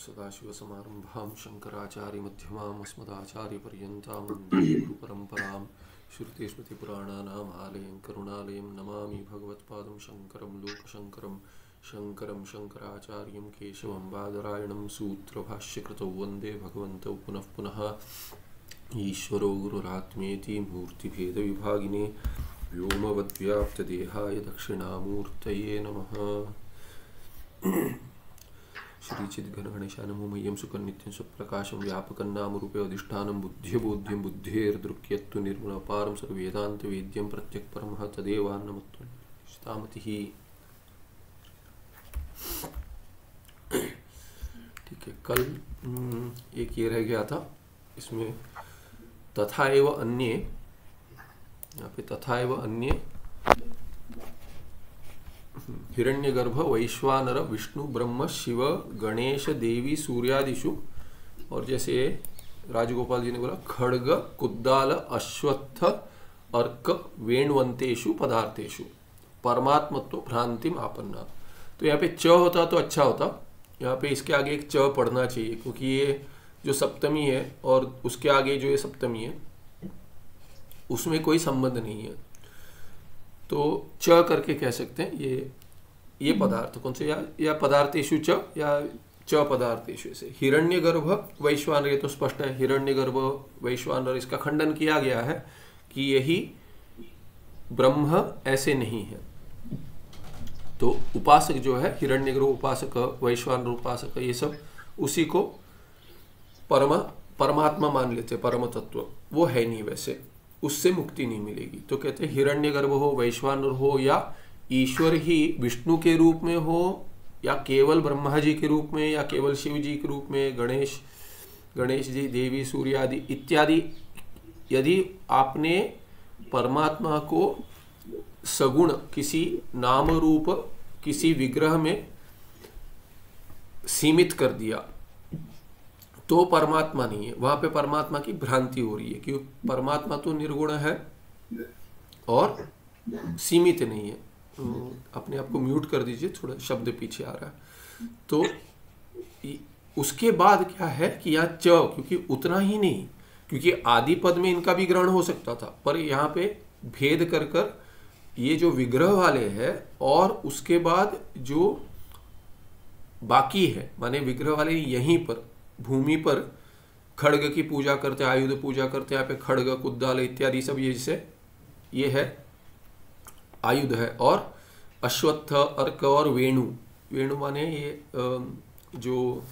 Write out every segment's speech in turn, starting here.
सदाशिवसमारम्भां शङ्कराचार्यमध्यमाम् अस्मदाचार्यपर्यन्तां वन्दे गुरुपरम्परां श्रुतिस्मृतिपुराणानाम् आलयं करुणालयं नमामि भगवत्पादं शङ्करं लोकशङ्करं शङ्करं शङ्कराचार्यं केशवं बादरायणं सूत्रभाष्यकृतौ वन्दे भगवन्तौ पुनः पुनः ईश्वरो गुरुरात्मेति मूर्तिभेदविभागिने व्योमवद्व्याप्तदेहाय दक्षिणामूर्तये नमः। श्रीचिद्घनगणेशाय नमो मह्यं सुखनित्यं सुप्रकाशं व्यापकं नामरूपे अधिष्ठानं बुद्ध्यबोध्यं बुद्धेर्दृक्यत्तु निर्गुणपारं सर्ववेदान्तवेद्यं प्रत्यक्परमः तदेवान्नमत्वनिष्ठामतिः। ठीक है, कल एक ये रह गया था, इसमें तथा एव अन्ये, यहाँ पे तथा एव अन्ये हिरण्यगर्भ वैश्वानर विष्णु ब्रह्म शिव गणेश देवी सूर्यादिषु, और जैसे राजगोपाल जी ने बोला खड्ग कुद्दाल अश्वत्थ अर्क वेणवंतेषु पदार्थेषु परमात्मत्व भ्रांतिम आपन्ना। तो यहाँ पे च होता तो अच्छा होता, यहाँ पे इसके आगे एक च पढ़ना चाहिए, क्योंकि ये जो सप्तमी है और उसके आगे जो ये सप्तमी है उसमें कोई संबंध नहीं है, तो च करके कह सकते हैं ये पदार्थ कौन से, या पदार्थेषु च या च पदार्थेषु से। हिरण्यगर्भ वैश्वानर, ये तो स्पष्ट है, हिरण्यगर्भ वैश्वानर, इसका खंडन किया गया है कि यही ब्रह्म ऐसे नहीं है। तो उपासक जो है हिरण्यगर्भ उपासक वैश्वानर उपासक, ये सब उसी को परमात्मा मान लेते, परम तत्व वो है नहीं, वैसे उससे मुक्ति नहीं मिलेगी। तो कहते हैं हिरण्यगर्भ हो, वैश्वानर हो, या ईश्वर ही विष्णु के रूप में हो, या केवल ब्रह्मा जी के रूप में, या केवल शिव जी के रूप में, गणेश जी, देवी, सूर्य आदि इत्यादि, यदि आपने परमात्मा को सगुण किसी नाम रूप किसी विग्रह में सीमित कर दिया तो परमात्मा नहीं है, वहां पे परमात्मा की भ्रांति हो रही है, क्योंकि परमात्मा तो निर्गुण है और सीमित नहीं है। अपने आप को म्यूट कर दीजिए, थोड़ा शब्द पीछे आ रहा है। तो उसके बाद क्या है कि यहाँ च, क्योंकि उतना ही नहीं, क्योंकि आदि पद में इनका भी ग्रहण हो सकता था, पर यहाँ पे भेद कर कर ये जो विग्रह वाले हैं और उसके बाद जो बाकी है, माने विग्रह वाले यहीं पर भूमि पर खड्ग की पूजा करते, आयुध पूजा करते, यहाँ पे खड्ग कुद्दाल इत्यादि सब ये जैसे ये है आयुध है, और अश्वत्थ अर्क और वेणु माने ये जो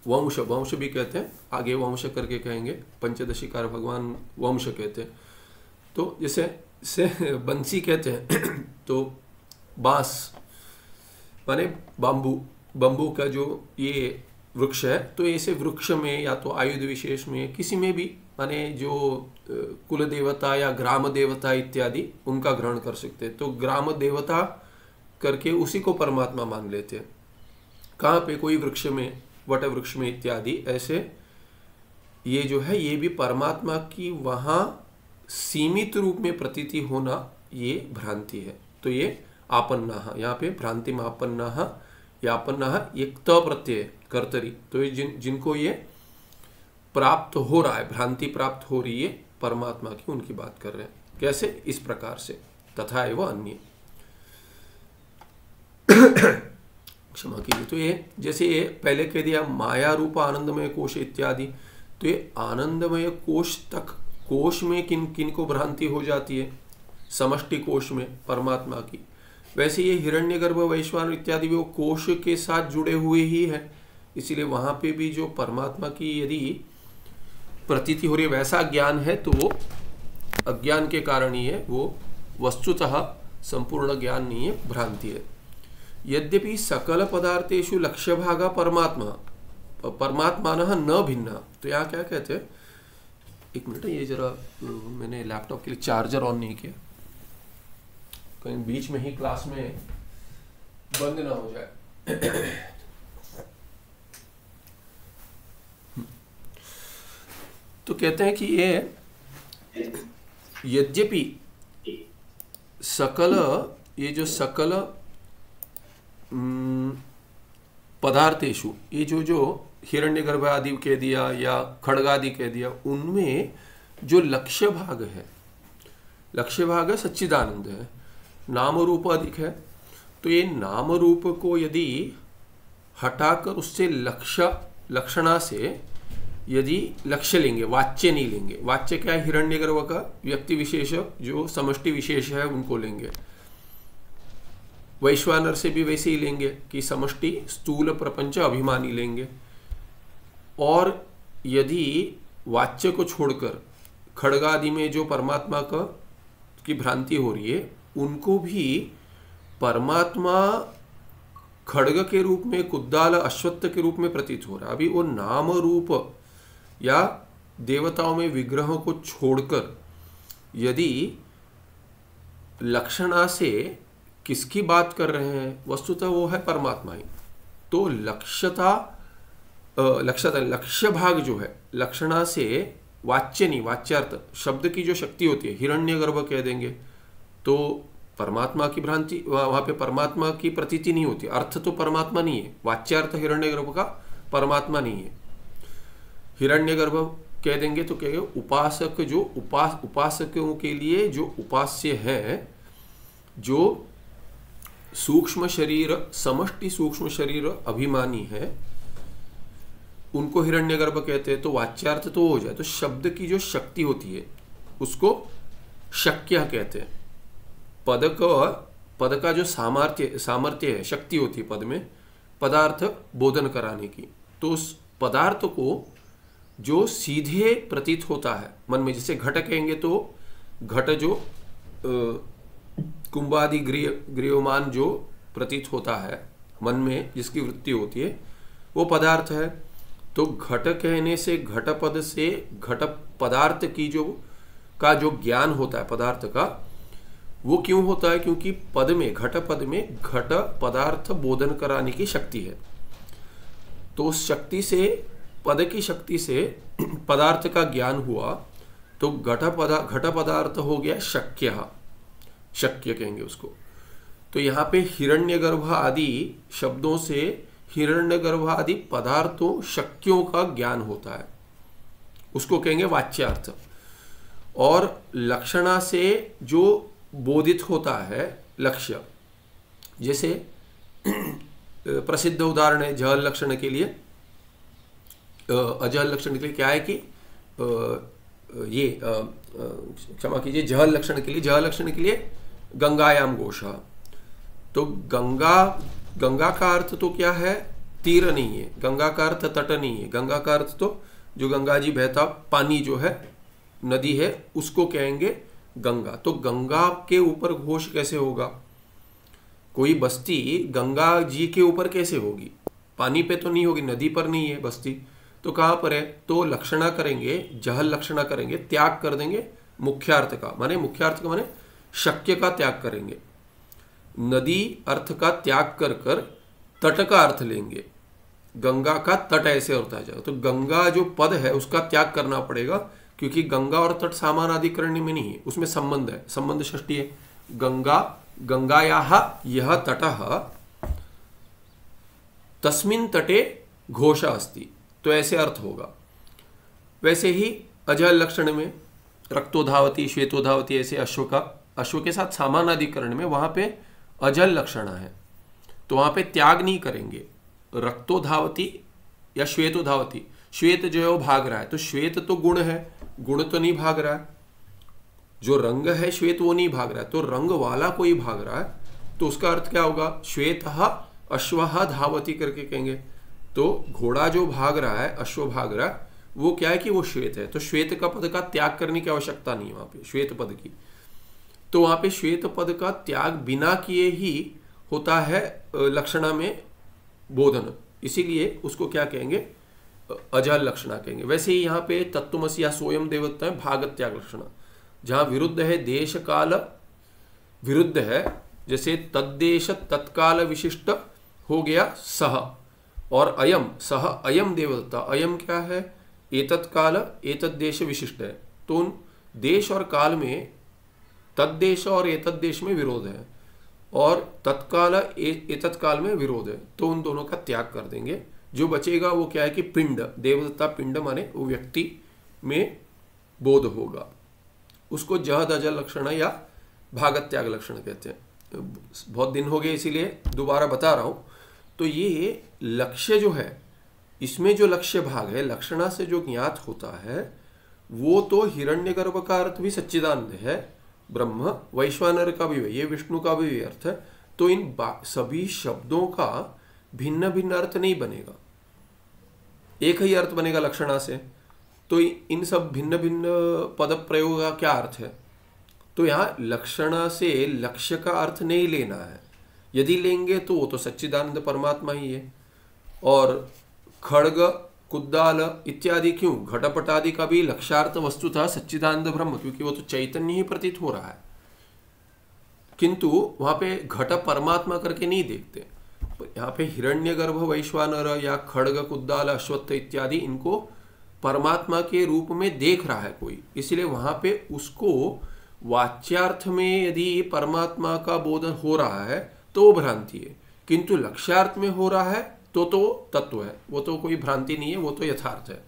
वंश भी कहते हैं, आगे वंश करके कहेंगे, पंचदशीकार भगवान वंश कहते हैं। तो जैसे बंसी कहते हैं तो बांस माने बम्बू का जो ये वृक्ष है, तो ऐसे वृक्ष में या तो आयुध विशेष में किसी में भी, माने जो कुल देवता या ग्राम देवता इत्यादि उनका ग्रहण कर सकते हैं। तो ग्राम देवता करके उसी को परमात्मा मान लेते हैं। कहाँ पे कोई वृक्ष में, वट वृक्ष में इत्यादि, ऐसे ये जो है ये भी परमात्मा की वहाँ सीमित रूप में प्रतीति होना, ये भ्रांति है। तो ये आपन्ना, यहाँ पे भ्रांति में आपन्ना या आपन्ना एक त प्रत्यय कर्तरी, तो ये जिनको ये प्राप्त हो रहा है, भ्रांति प्राप्त हो रही है परमात्मा की, उनकी बात कर रहे हैं। कैसे? इस प्रकार से तथा एव अन्य, क्षमा कीजिए। तो ये जैसे ये पहले कह दिया माया रूप आनंदमय कोश इत्यादि, तो ये आनंदमय कोश तक, कोश में किन को भ्रांति हो जाती है, समष्टि कोश में परमात्मा की। वैसे ये हिरण्यगर्भ वैश्वानर इत्यादि वो कोश के साथ जुड़े हुए ही है, इसीलिए वहां पे भी जो परमात्मा की यदि प्रतीति हो रही है वैसा ज्ञान है, तो वो अज्ञान के कारण ही है, वो वस्तुतः संपूर्ण ज्ञान नहीं है, भ्रांति है। यद्यपि सकल पदार्थेषु लक्ष्य भागा परमात्मान न भिन्ना। तो यहाँ क्या कहते हैं, एक मिनट, ये जरा मैंने लैपटॉप के लिए चार्जर ऑन नहीं किया, कहीं बीच में ही क्लास में बंद ना हो जाए। तो कहते हैं कि ये यद्यपि सकल, ये जो सकल पदार्थेषु, ये जो हिरण्यगर्भ आदि कह दिया या खड्गादि कह दिया, उनमें जो लक्ष्य भाग है, लक्ष्य भाग है सच्चिदानंद है, नाम रूप अधिक है। तो ये नाम रूप को यदि हटाकर उससे लक्षणा से यदि लक्ष्य लेंगे, वाच्य नहीं लेंगे, वाच्य क्या है, हिरण्यगर्भ का व्यक्ति विशेष जो समष्टि विशेष है उनको लेंगे। वैश्वानर से भी वैसे ही लेंगे कि समष्टि स्थूल प्रपंच अभिमानी लेंगे। और यदि वाच्य को छोड़कर खड्गादि में जो परमात्मा की भ्रांति हो रही है, उनको भी परमात्मा खड्ग के रूप में, कुद्दाल अश्वत्थ के रूप में प्रतीत हो रहा है। अभी वो नाम रूप या देवताओं में विग्रहों को छोड़कर यदि लक्षणा से किसकी बात कर रहे हैं, वस्तुतः वो है परमात्मा ही। तो लक्ष्य भाग जो है, लक्षणा से वाच्य नहीं, वाच्यार्थ शब्द की जो शक्ति होती है, हिरण्यगर्भ कह देंगे तो परमात्मा की भ्रांति, वहां पे परमात्मा की प्रतीति नहीं होती, अर्थ तो परमात्मा नहीं है, वाच्यार्थ हिरण्यगर्भ का परमात्मा नहीं है। हिरण्यगर्भ कह देंगे तो कहेंगे उपासक, जो उपासकों के लिए जो उपास्य है, जो सूक्ष्म शरीर, समष्टि सूक्ष्म शरीर अभिमानी है, उनको हिरण्यगर्भ कहते हैं। तो वाच्यार्थ तो हो जाए, तो शब्द की जो शक्ति होती है उसको शक्य कहते हैं। पद का जो सामर्थ्य है, शक्ति होती है पद में, पदार्थ बोधन कराने की। तो उस पदार्थ को जो सीधे प्रतीत होता है मन में, जैसे घट कहेंगे तो घट जो कुंभादि गृहमान जो प्रतीत होता है मन में, जिसकी वृत्ति होती है, वो पदार्थ है। तो घट कहने से, घट पद से घट पदार्थ की जो ज्ञान होता है पदार्थ का, वो क्यों होता है? क्योंकि पद में, घट पद में घट पदार्थ बोधन कराने की शक्ति है। तो उस शक्ति से, पद की शक्ति से पदार्थ का ज्ञान हुआ, तो घट पदार्थ हो गया शक्य कहेंगे उसको। तो यहाँ पे हिरण्यगर्भ आदि शब्दों से हिरण्यगर्भ आदि पदार्थों, शक्यों का ज्ञान होता है, उसको कहेंगे वाच्यार्थ। और लक्षणा से जो बोधित होता है लक्ष्य, जैसे प्रसिद्ध उदाहरण है जहल लक्षण के लिए, अजहल लक्षण के लिए क्या है कि ये क्षमा कीजिए, जहल लक्षण के लिए गंगायाम गोषा। तो गंगा का अर्थ तो क्या है? तीर नहीं है, गंगा का अर्थ तट नहीं है, गंगा का अर्थ तो जो गंगा जी बहता पानी जो है, नदी है, उसको कहेंगे गंगा। तो गंगा के ऊपर घोष कैसे होगा? कोई बस्ती गंगा जी के ऊपर कैसे होगी? पानी पे तो नहीं होगी, नदी पर नहीं है बस्ती, तो कहां पर है? तो लक्षणा करेंगे, जहल लक्षणा करेंगे, त्याग कर देंगे मुख्यार्थ का, माने शक्य का त्याग करेंगे। नदी अर्थ का त्याग कर कर तट का अर्थ लेंगे, गंगा का तट ऐसे होता जाएगा। तो गंगा जो पद है उसका त्याग करना पड़ेगा, क्योंकि गंगा और तट समानाधिकरण में नहीं है, उसमें संबंध है, संबंध षष्ठी है। गंगायाः यह तटः तस्मिन् तटे घोषा अस्ति, तो ऐसे अर्थ होगा। वैसे ही अजहल लक्षण में रक्तोधावती, श्वेतोधावती, ऐसे अश्व के साथ समानाधिकरण में वहां पे अजल लक्षणा है, तो वहां पे त्याग नहीं करेंगे। रक्तोधावती या श्वेतोधावती, श्वेत जो है वो भाग रहा है, तो श्वेत तो गुण है, गुण तो नहीं भाग रहा है, जो रंग है श्वेत वो नहीं भाग रहा है, तो रंग वाला कोई भाग रहा है, तो उसका अर्थ क्या होगा? श्वेतः अश्वः धावती करके कहेंगे। तो घोड़ा जो भाग रहा है, अश्व भाग रहा है, वो क्या है कि वो श्वेत है। तो श्वेत का पद का त्याग करने की आवश्यकता नहीं है वहां पे, श्वेत पद की। तो वहां पे श्वेत पद का त्याग बिना किए ही होता है लक्षणा में बोधन, इसीलिए उसको क्या कहेंगे? अजहल लक्षणा कहेंगे। वैसे ही यहाँ पे तत्वमसि या सोयम देवत्व है भाग त्याग लक्षणा, जहां विरुद्ध है, देश काल विरुद्ध है, जैसे तद्देश तत्काल विशिष्ट हो गया सह, और अयम सह अयम देवदत्ता। अयम क्या है? एतत् काल एतत् देश विशिष्ट है, तो उन देश और काल में, तद्देश और एतद्देश में विरोध है। और तत्काल तत्काल में विरोध है, तो उन दोनों का त्याग कर देंगे। जो बचेगा वो क्या है कि पिंड, देवदत्ता पिंड माने वो व्यक्ति में बोध होगा, उसको जहद अजल लक्षण या भागत त्याग लक्षण कहते हैं। बहुत दिन हो गए इसीलिए दोबारा बता रहा हूँ। तो ये लक्ष्य जो है, इसमें जो लक्ष्य भाग है लक्षणा से जो ज्ञात होता है वो तो हिरण्यगर्भ का अर्थ भी सच्चिदानंद है, ब्रह्म, वैश्वानर का भी, ये विष्णु का भी अर्थ है। तो इन सभी शब्दों का भिन्न भिन्न अर्थ नहीं बनेगा, एक ही अर्थ बनेगा लक्षणा से। तो इन सब भिन्न भिन्न पद प्रयोग का क्या अर्थ है? तो यहाँ लक्षणा से लक्ष्य का अर्थ नहीं लेना है, यदि लेंगे तो वो तो सच्चिदानंद परमात्मा ही है। और खड्ग, कुद्दाल इत्यादि क्यों, घटपट आदि का भी लक्ष्यार्थ वस्तुतः सच्चिदानंद ब्रह्म, क्योंकि वो तो चैतन्य ही प्रतीत हो रहा है, किंतु वहां पे घट परमात्मा करके नहीं देखते। यहाँ पे हिरण्यगर्भ, वैश्वानर या खड्ग, कुद्दाल, अश्वत्थ इत्यादि इनको परमात्मा के रूप में देख रहा है कोई, इसलिए वहां पे उसको वाच्यार्थ में यदि परमात्मा का बोध हो रहा है तो वो भ्रांति है, किंतु लक्ष्यार्थ में हो रहा है तो तत्व है, वो तो कोई भ्रांति नहीं है, वो तो यथार्थ है।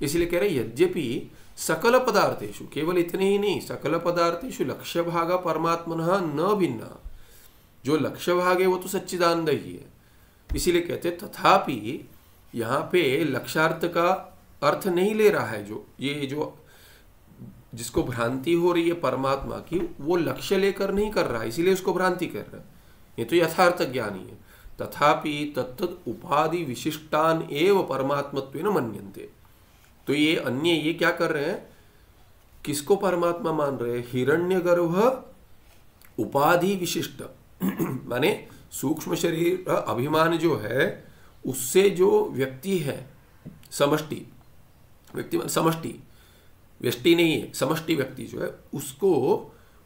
इसलिए कह रहे यद्यपि सकल पदार्थेषु, केवल इतने ही नहीं, सकल पदार्थेषु लक्ष्य भाग परमात्मनः न भिन्ना, जो लक्ष्य भाग है वो तो सच्चिदानंद ही है। इसीलिए कहते तथापि यहाँ पे लक्ष्यार्थ का अर्थ नहीं ले रहा है, जो जिसको भ्रांति हो रही है परमात्मा की, वो लक्ष्य लेकर नहीं कर रहा है, इसीलिए उसको भ्रांति कर रहा है, ये तो यथार्थ ज्ञानी है। तथापि तत्तद उपाधि विशिष्टान एव परमात्मत्वेन मन्यन्ते। तो ये अन्य ये क्या कर रहे हैं, किसको परमात्मा मान रहे हैं? हिरण्यगर्भ उपाधि विशिष्ट माने सूक्ष्म शरीर अभिमान जो है उससे जो व्यक्ति है, समष्टि व्यक्ति, समष्टि व्यष्टि नहीं है, समष्टि व्यक्ति जो है उसको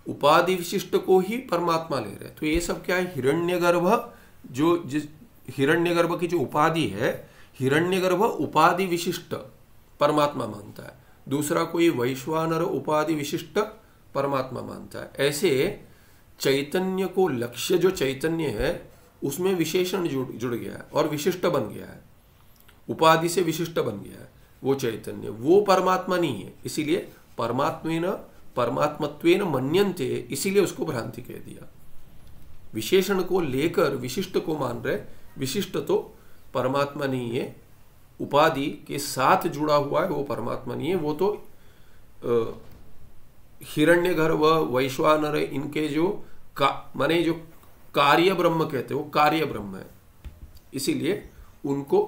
उपाधि विशिष्ट को ही परमात्मा ले रहे हैं। तो ये सब क्या है, हिरण्यगर्भ, जो जिस हिरण्यगर्भ की जो उपाधि है, हिरण्यगर्भ उपाधि विशिष्ट परमात्मा मानता है, दूसरा कोई वैश्वानर उपाधि विशिष्ट परमात्मा मानता है। ऐसे चैतन्य को, लक्ष्य जो चैतन्य है उसमें विशेषण जुड़ गया है और विशिष्ट बन गया है, उपाधि से विशिष्ट बन गया है वो चैतन्य, वो परमात्मा नहीं है, इसीलिए परमात्मत्वेन मन्यन्ते, इसीलिए उसको भ्रांति कह दिया। विशेषण को लेकर विशिष्ट को मान रहे, विशिष्ट तो परमात्मा नहीं है, उपाधि के साथ जुड़ा हुआ है वो परमात्मा नहीं है, वो तो हिरण्यगर्भ, वैश्वानर इनके जो माने जो कार्य ब्रह्म कहते हैं वो कार्य ब्रह्म है, इसीलिए उनको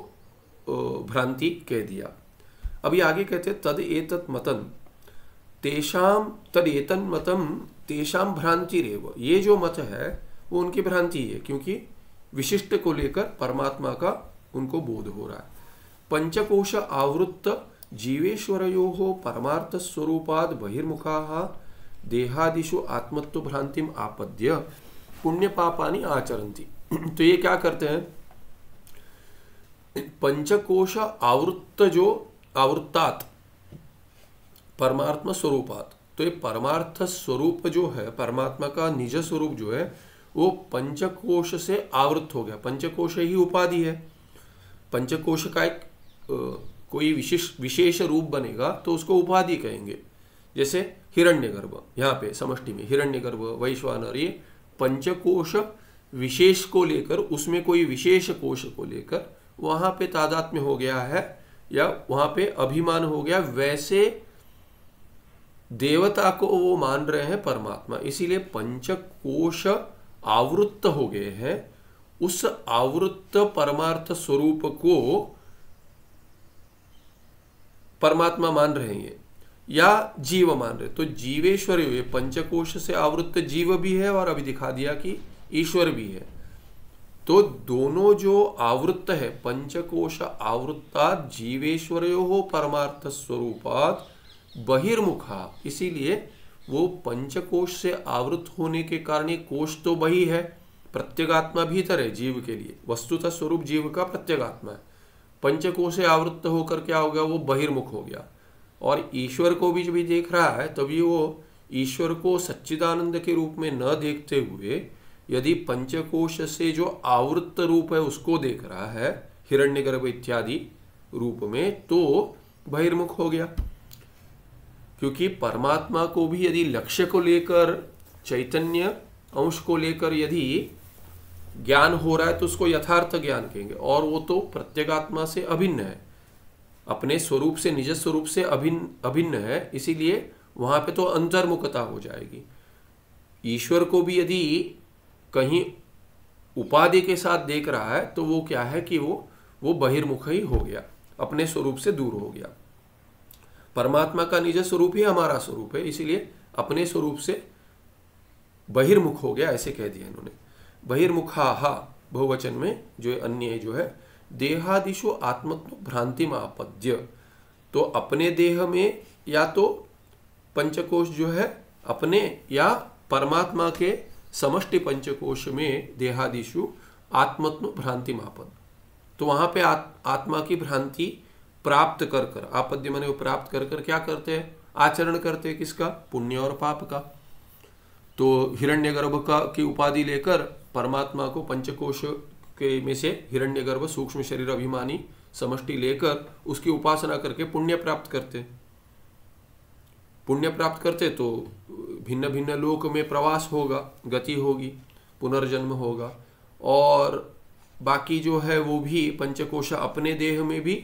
भ्रांति कह दिया। अभी आगे कहते हैं तद एतत् मतन तेषाम, तद एतन मतम तेषाम भ्रांतिरेव, ये जो मत है वो उनकी भ्रांति है, क्योंकि विशिष्ट को लेकर परमात्मा का उनको बोध हो रहा है। पंचकोश आवृत्त जीवेश्वरयोः परमार्थ स्वरूपाद बहिर्मुखाः देहादिषु आत्मत्व भ्रांतिम आपद्य पुण्य पापानि आचरन्ति। तो ये क्या करते हैं, पंचकोश आवृत्त, जो आवृत्तात परमात्मा स्वरूपात, तो ये परमार्थ स्वरूप जो है, परमात्मा का निज स्वरूप जो है वो पंचकोश से आवृत हो गया। पंचकोश ही उपाधि है, पंचकोश का एक कोई विशेष रूप बनेगा तो उसको उपाधि कहेंगे। जैसे हिरण्यगर्भ, यहाँ पे समष्टि में हिरण्यगर्भ, वैश्वानर, ये पंचकोश विशेष को लेकर, उसमें कोई विशेष कोश को लेकर वहां पे तादात्म्य हो गया है या वहां पे अभिमान हो गया, वैसे देवता को वो मान रहे हैं परमात्मा, इसीलिए पंचकोश आवृत्त हो गए हैं। उस आवृत्त परमार्थ स्वरूप को परमात्मा मान रहे हैं या जीव मान रहे, तो जीवेश्वर, ये पंचकोश से आवृत्त जीव भी है और अभी दिखा दिया कि ईश्वर भी है। तो दोनों जो आवृत्त है, पंचकोश आवृत्तात् जीवेश्वरयोः परमार्थ स्वरूपात् बहिर्मुखा, इसीलिए वो पंचकोश से आवृत होने के कारण ये कोश तो बही है, प्रत्यगात्मा भीतर है जीव के लिए, वस्तुतः स्वरूप जीव का प्रत्यगात्मा है। पंचकोश से आवृत्त होकर क्या हो गया, वो बहिर्मुख हो गया। और ईश्वर को भी जब देख रहा है तभी वो ईश्वर को सच्चिदानंद के रूप में न देखते हुए यदि पंचकोश से जो आवृत्त रूप है उसको देख रहा है हिरण्यगर्भ इत्यादि रूप में, तो बहिर्मुख हो गया। क्योंकि परमात्मा को भी यदि लक्ष्य को लेकर, चैतन्य अंश को लेकर यदि ज्ञान हो रहा है तो उसको यथार्थ ज्ञान कहेंगे, और वो तो प्रत्यगात्मा से अभिन्न है, अपने स्वरूप से, निज स्वरूप से अभिन्न है, इसीलिए वहां पे तो अंतर्मुखता हो जाएगी। ईश्वर को भी यदि कहीं उपाधि के साथ देख रहा है तो वो क्या है कि वो बहिर्मुख ही हो गया, अपने स्वरूप से दूर हो गया। परमात्मा का निज स्वरूप ही हमारा स्वरूप है, इसीलिए अपने स्वरूप से बहिर्मुख हो गया, ऐसे कह दिया इन्होंने। बहिर्मुखा बहुवचन में जो अन्य जो है, देहादिशु आत्मत्व भ्रांति मापद्य, तो अपने देह में या तो पंचकोश जो है अपने, या परमात्मा के समष्टि पंचकोश में देहादिशु आत्मत्व भ्रांति मापद, तो वहां पे आत्मा की भ्रांति प्राप्त कर कर, आपद्य माने वो प्राप्त कर कर क्या करते हैं, आचरण करते हैं, किसका, पुण्य और पाप का। तो हिरण्यगर्भ का की उपाधि लेकर परमात्मा को पंचकोश के में से हिरण्यगर्भ सूक्ष्म शरीर अभिमानी समष्टि लेकर उसकी उपासना करके पुण्य प्राप्त करते। पुण्य प्राप्त करते तो भिन्न भिन्न लोक में प्रवास होगा, गति होगी, पुनर्जन्म होगा, और बाकी जो है वो भी पंचकोश अपने देह में भी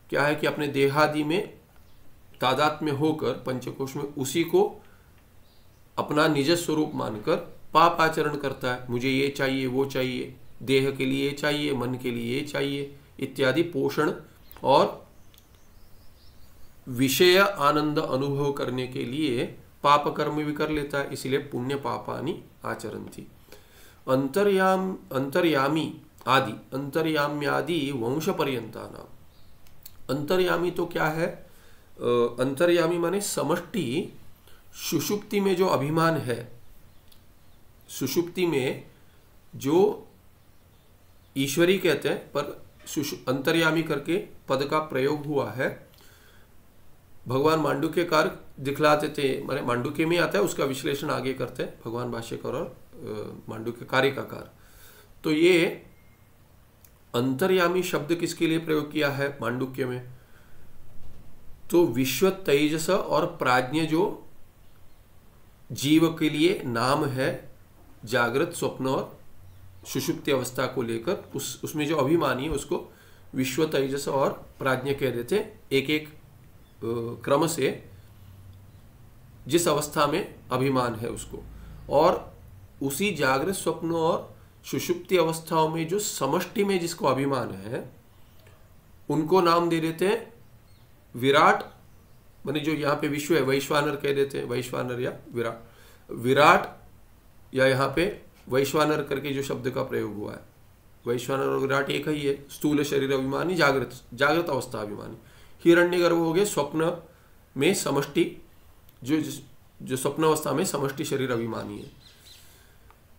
क्या है कि अपने देहादि में तादात्म्य होकर पंचकोश में उसी को अपना निज स्वरूप मानकर पाप आचरण करता है। मुझे ये चाहिए, वो चाहिए, देह के लिए ये चाहिए, मन के लिए ये चाहिए इत्यादि पोषण और विषय आनंद अनुभव करने के लिए पाप कर्म भी कर लेता है, इसलिए पुण्य पापानि आचरन्ति। अंतर्यामी आदि, अंतर्याम्यादि वंश पर्यंता नाम। अंतर्यामी तो क्या है, अंतर्यामी माने समष्टि सुषुप्ति में जो अभिमान है, सुषुप्ति में जो ईश्वरी कहते हैं, पर अंतर्यामी करके पद का प्रयोग हुआ है। भगवान मांडुक्यकार दिखलाते थे, माने मांडुक्य में आता है, उसका विश्लेषण आगे करते हैं भगवान भाष्यकार और मांडुक्य कारिकाकार। तो ये अंतर्यामी शब्द किसके लिए प्रयोग किया है मांडुक्य में, तो विश्व तेजस और प्राज्ञ जो जीव के लिए नाम है, जागृत, स्वप्न और सुषुप्ति अवस्था को लेकर उसमें जो अभिमानी है उसको विश्व तेजस और प्राज्ञ कह देते, एक एक क्रम से जिस अवस्था में अभिमान है उसको, और उसी जागृत, स्वप्न और सुषुप्ति अवस्थाओं में जो समष्टि में जिसको अभिमान है उनको नाम दे देते हैं विराट, माने जो यहाँ पे विश्व है वैश्वानर कह देते हैं, वैश्वानर या विराट, या यहाँ पे वैश्वानर करके जो शब्द का प्रयोग हुआ है, वैश्वानर और विराट एक ही है। स्थूल शरीर अभिमानी, जागृत अवस्था अभिमानी। हिरण्यगर्भ हो गए स्वप्न में समष्टि, जो स्वप्न अवस्था में समष्टि शरीर अभिमानी है,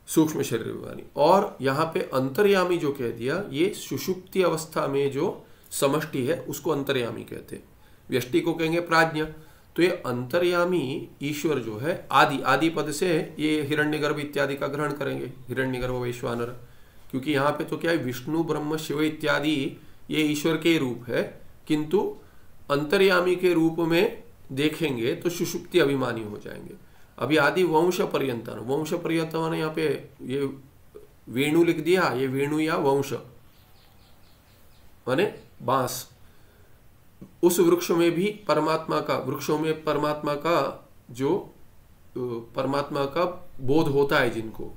सूक्ष्म शरीर अभिमानी। और यहाँ पे अंतर्यामी जो कह दिया, ये सुषुप्ति अवस्था में जो समष्टि है उसको अंतर्यामी कहते हैं। व्यष्टि को कहेंगे प्राज्ञ। तो ये अंतर्यामी ईश्वर जो है आदि पद से ये हिरण्यगर्भ इत्यादि का ग्रहण करेंगे, हिरण्यगर्भ वैश्वानर, क्योंकि यहाँ पे तो क्या है, विष्णु ब्रह्म शिव इत्यादि ये ईश्वर के रूप है, किंतु अंतर्यामी के रूप में देखेंगे तो सुषुप्ति अभिमानी हो जाएंगे। अभी आदि वंश पर्यंतन, वंश पर्यंतन यहाँ पे ये वेणु लिख दिया, ये वेणु या वंश माने बांस, उस वृक्ष में भी परमात्मा का, वृक्षों में परमात्मा का जो परमात्मा का बोध होता है जिनको,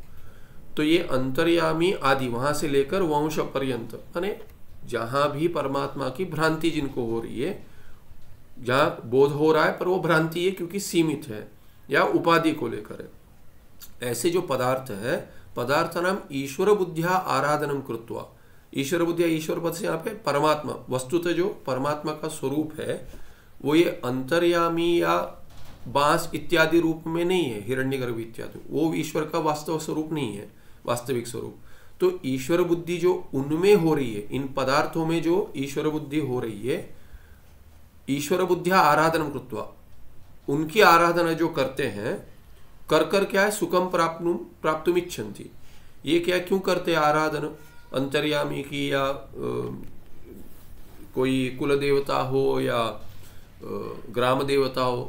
तो ये अंतर्यामी आदि वहां से लेकर वंश पर्यंत, माने जहां भी परमात्मा की भ्रांति जिनको हो रही है, जहां बोध हो रहा है पर वो भ्रांति है क्योंकि सीमित है या उपाधि को लेकर है, ऐसे जो पदार्थ है, पदार्थ नाम ईश्वर बुद्धिया आराधनम कृत्वा, ईश्वर बुद्धिया ईश्वर पद से यहाँ पे परमात्मा, वस्तुतः जो परमात्मा का स्वरूप है वो ये अंतर्यामी या बांस इत्यादि रूप में नहीं है, हिरण्यगर्भ इत्यादि, वो ईश्वर का वास्तव स्वरूप नहीं है, वास्तविक स्वरूप। तो ईश्वर बुद्धि जो उनमें हो रही है, इन पदार्थों में जो ईश्वर बुद्धि हो रही है, ईश्वर बुद्धिया आराधनम कृत्वा, उनकी आराधना जो करते हैं, कर कर क्या है, सुखम प्राप्तुम इच्छन्ति, ये क्या क्यों करते आराधन अंतर्यामी की, या कोई कुल देवता हो या ग्राम देवता हो।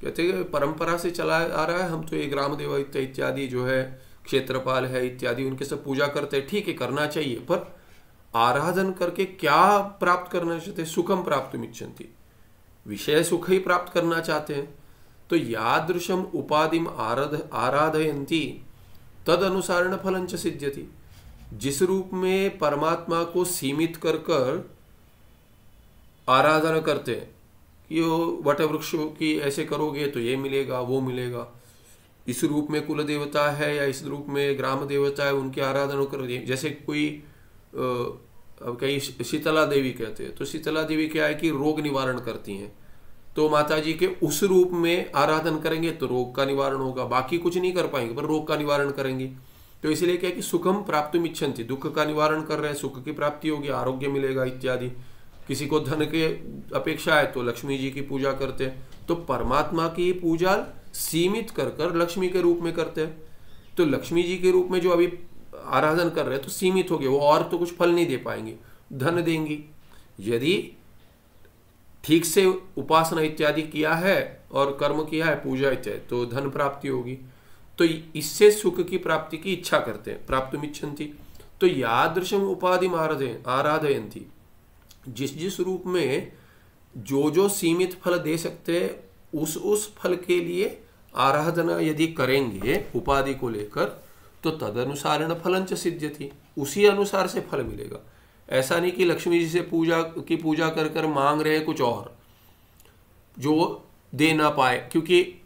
कहते हैं परंपरा से चला आ रहा है, हम तो ये ग्राम देवता इत्यादि जो है, क्षेत्रपाल है इत्यादि, उनके सब पूजा करते हैं, ठीक है करना चाहिए, पर आराधन करके क्या प्राप्त करना चाहते? सुखम प्राप्त इच्छन्ति, विषय सुख ही प्राप्त करना चाहते हैं। तो यादृशम उपाधिम आराधयन्ति तद अनुसारेण फलं च सिद्ध्यति। जिस रूप में परमात्मा को सीमित कर कर आराधना करते हैं कि वो वट वृक्ष की ऐसे करोगे तो ये मिलेगा वो मिलेगा, इस रूप में कुल देवता है या इस रूप में ग्राम देवता है उनकी आराधना करोगे। जैसे कोई अब कहीं शीतला देवी कहते हैं, तो शीतला देवी क्या है कि रोग निवारण करती हैं, तो माता जी के उस रूप में आराधन करेंगे तो रोग का निवारण होगा, बाकी कुछ नहीं कर पाएंगे पर रोग का निवारण करेंगी। तो इसलिए क्या है कि सुखम प्राप्तुम इच्छन्ति, दुख का निवारण कर रहे हैं, सुख की प्राप्ति होगी, आरोग्य मिलेगा इत्यादि। किसी को धन की अपेक्षा है तो लक्ष्मी जी की पूजा करते हैं। तो परमात्मा की पूजा सीमित कर कर लक्ष्मी के रूप में करते हैं। तो लक्ष्मी जी के रूप में जो अभी आराधन कर रहे हैं तो सीमित हो गए, वो और तो कुछ फल नहीं दे पाएंगे, धन देंगी। यदि ठीक से उपासना इत्यादि किया है और कर्म किया है पूजा इत्यादि तो धन प्राप्ति होगी। तो इससे सुख की प्राप्ति की इच्छा करते हैं, प्राप्तुम इच्छन्ति। तो यादृशम उपाधिम आराधयन्ति, जिस जिस रूप में जो जो सीमित फल दे सकते हैं उस फल के लिए आराधना यदि करेंगे उपाधि को लेकर तो तदनुसारेण फलं च सिद्ध्यति, उसी अनुसार से फल मिलेगा। ऐसा नहीं कि लक्ष्मी जी से पूजा कर कर मांग रहे कुछ और जो दे ना पाए, क्योंकि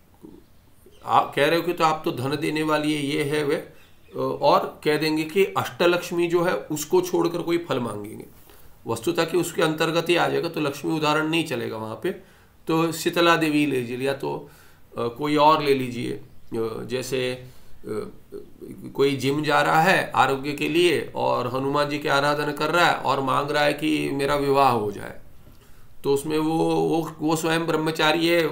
आप कह रहे हो कि तो आप तो धन देने वाली है ये है वे, और कह देंगे कि अष्टलक्ष्मी जो है उसको छोड़कर कोई फल मांगेंगे, वस्तुतः कि उसके अंतर्गत ही आ जाएगा, तो लक्ष्मी उदाहरण नहीं चलेगा वहाँ पे। तो शीतला देवी ले लीजिए या तो कोई और ले लीजिए, जैसे कोई जिम जा रहा है आरोग्य के लिए और हनुमान जी की आराधना कर रहा है और मांग रहा है कि मेरा विवाह हो जाए, तो उसमें वो स्वयं ब्रह्मचारी है,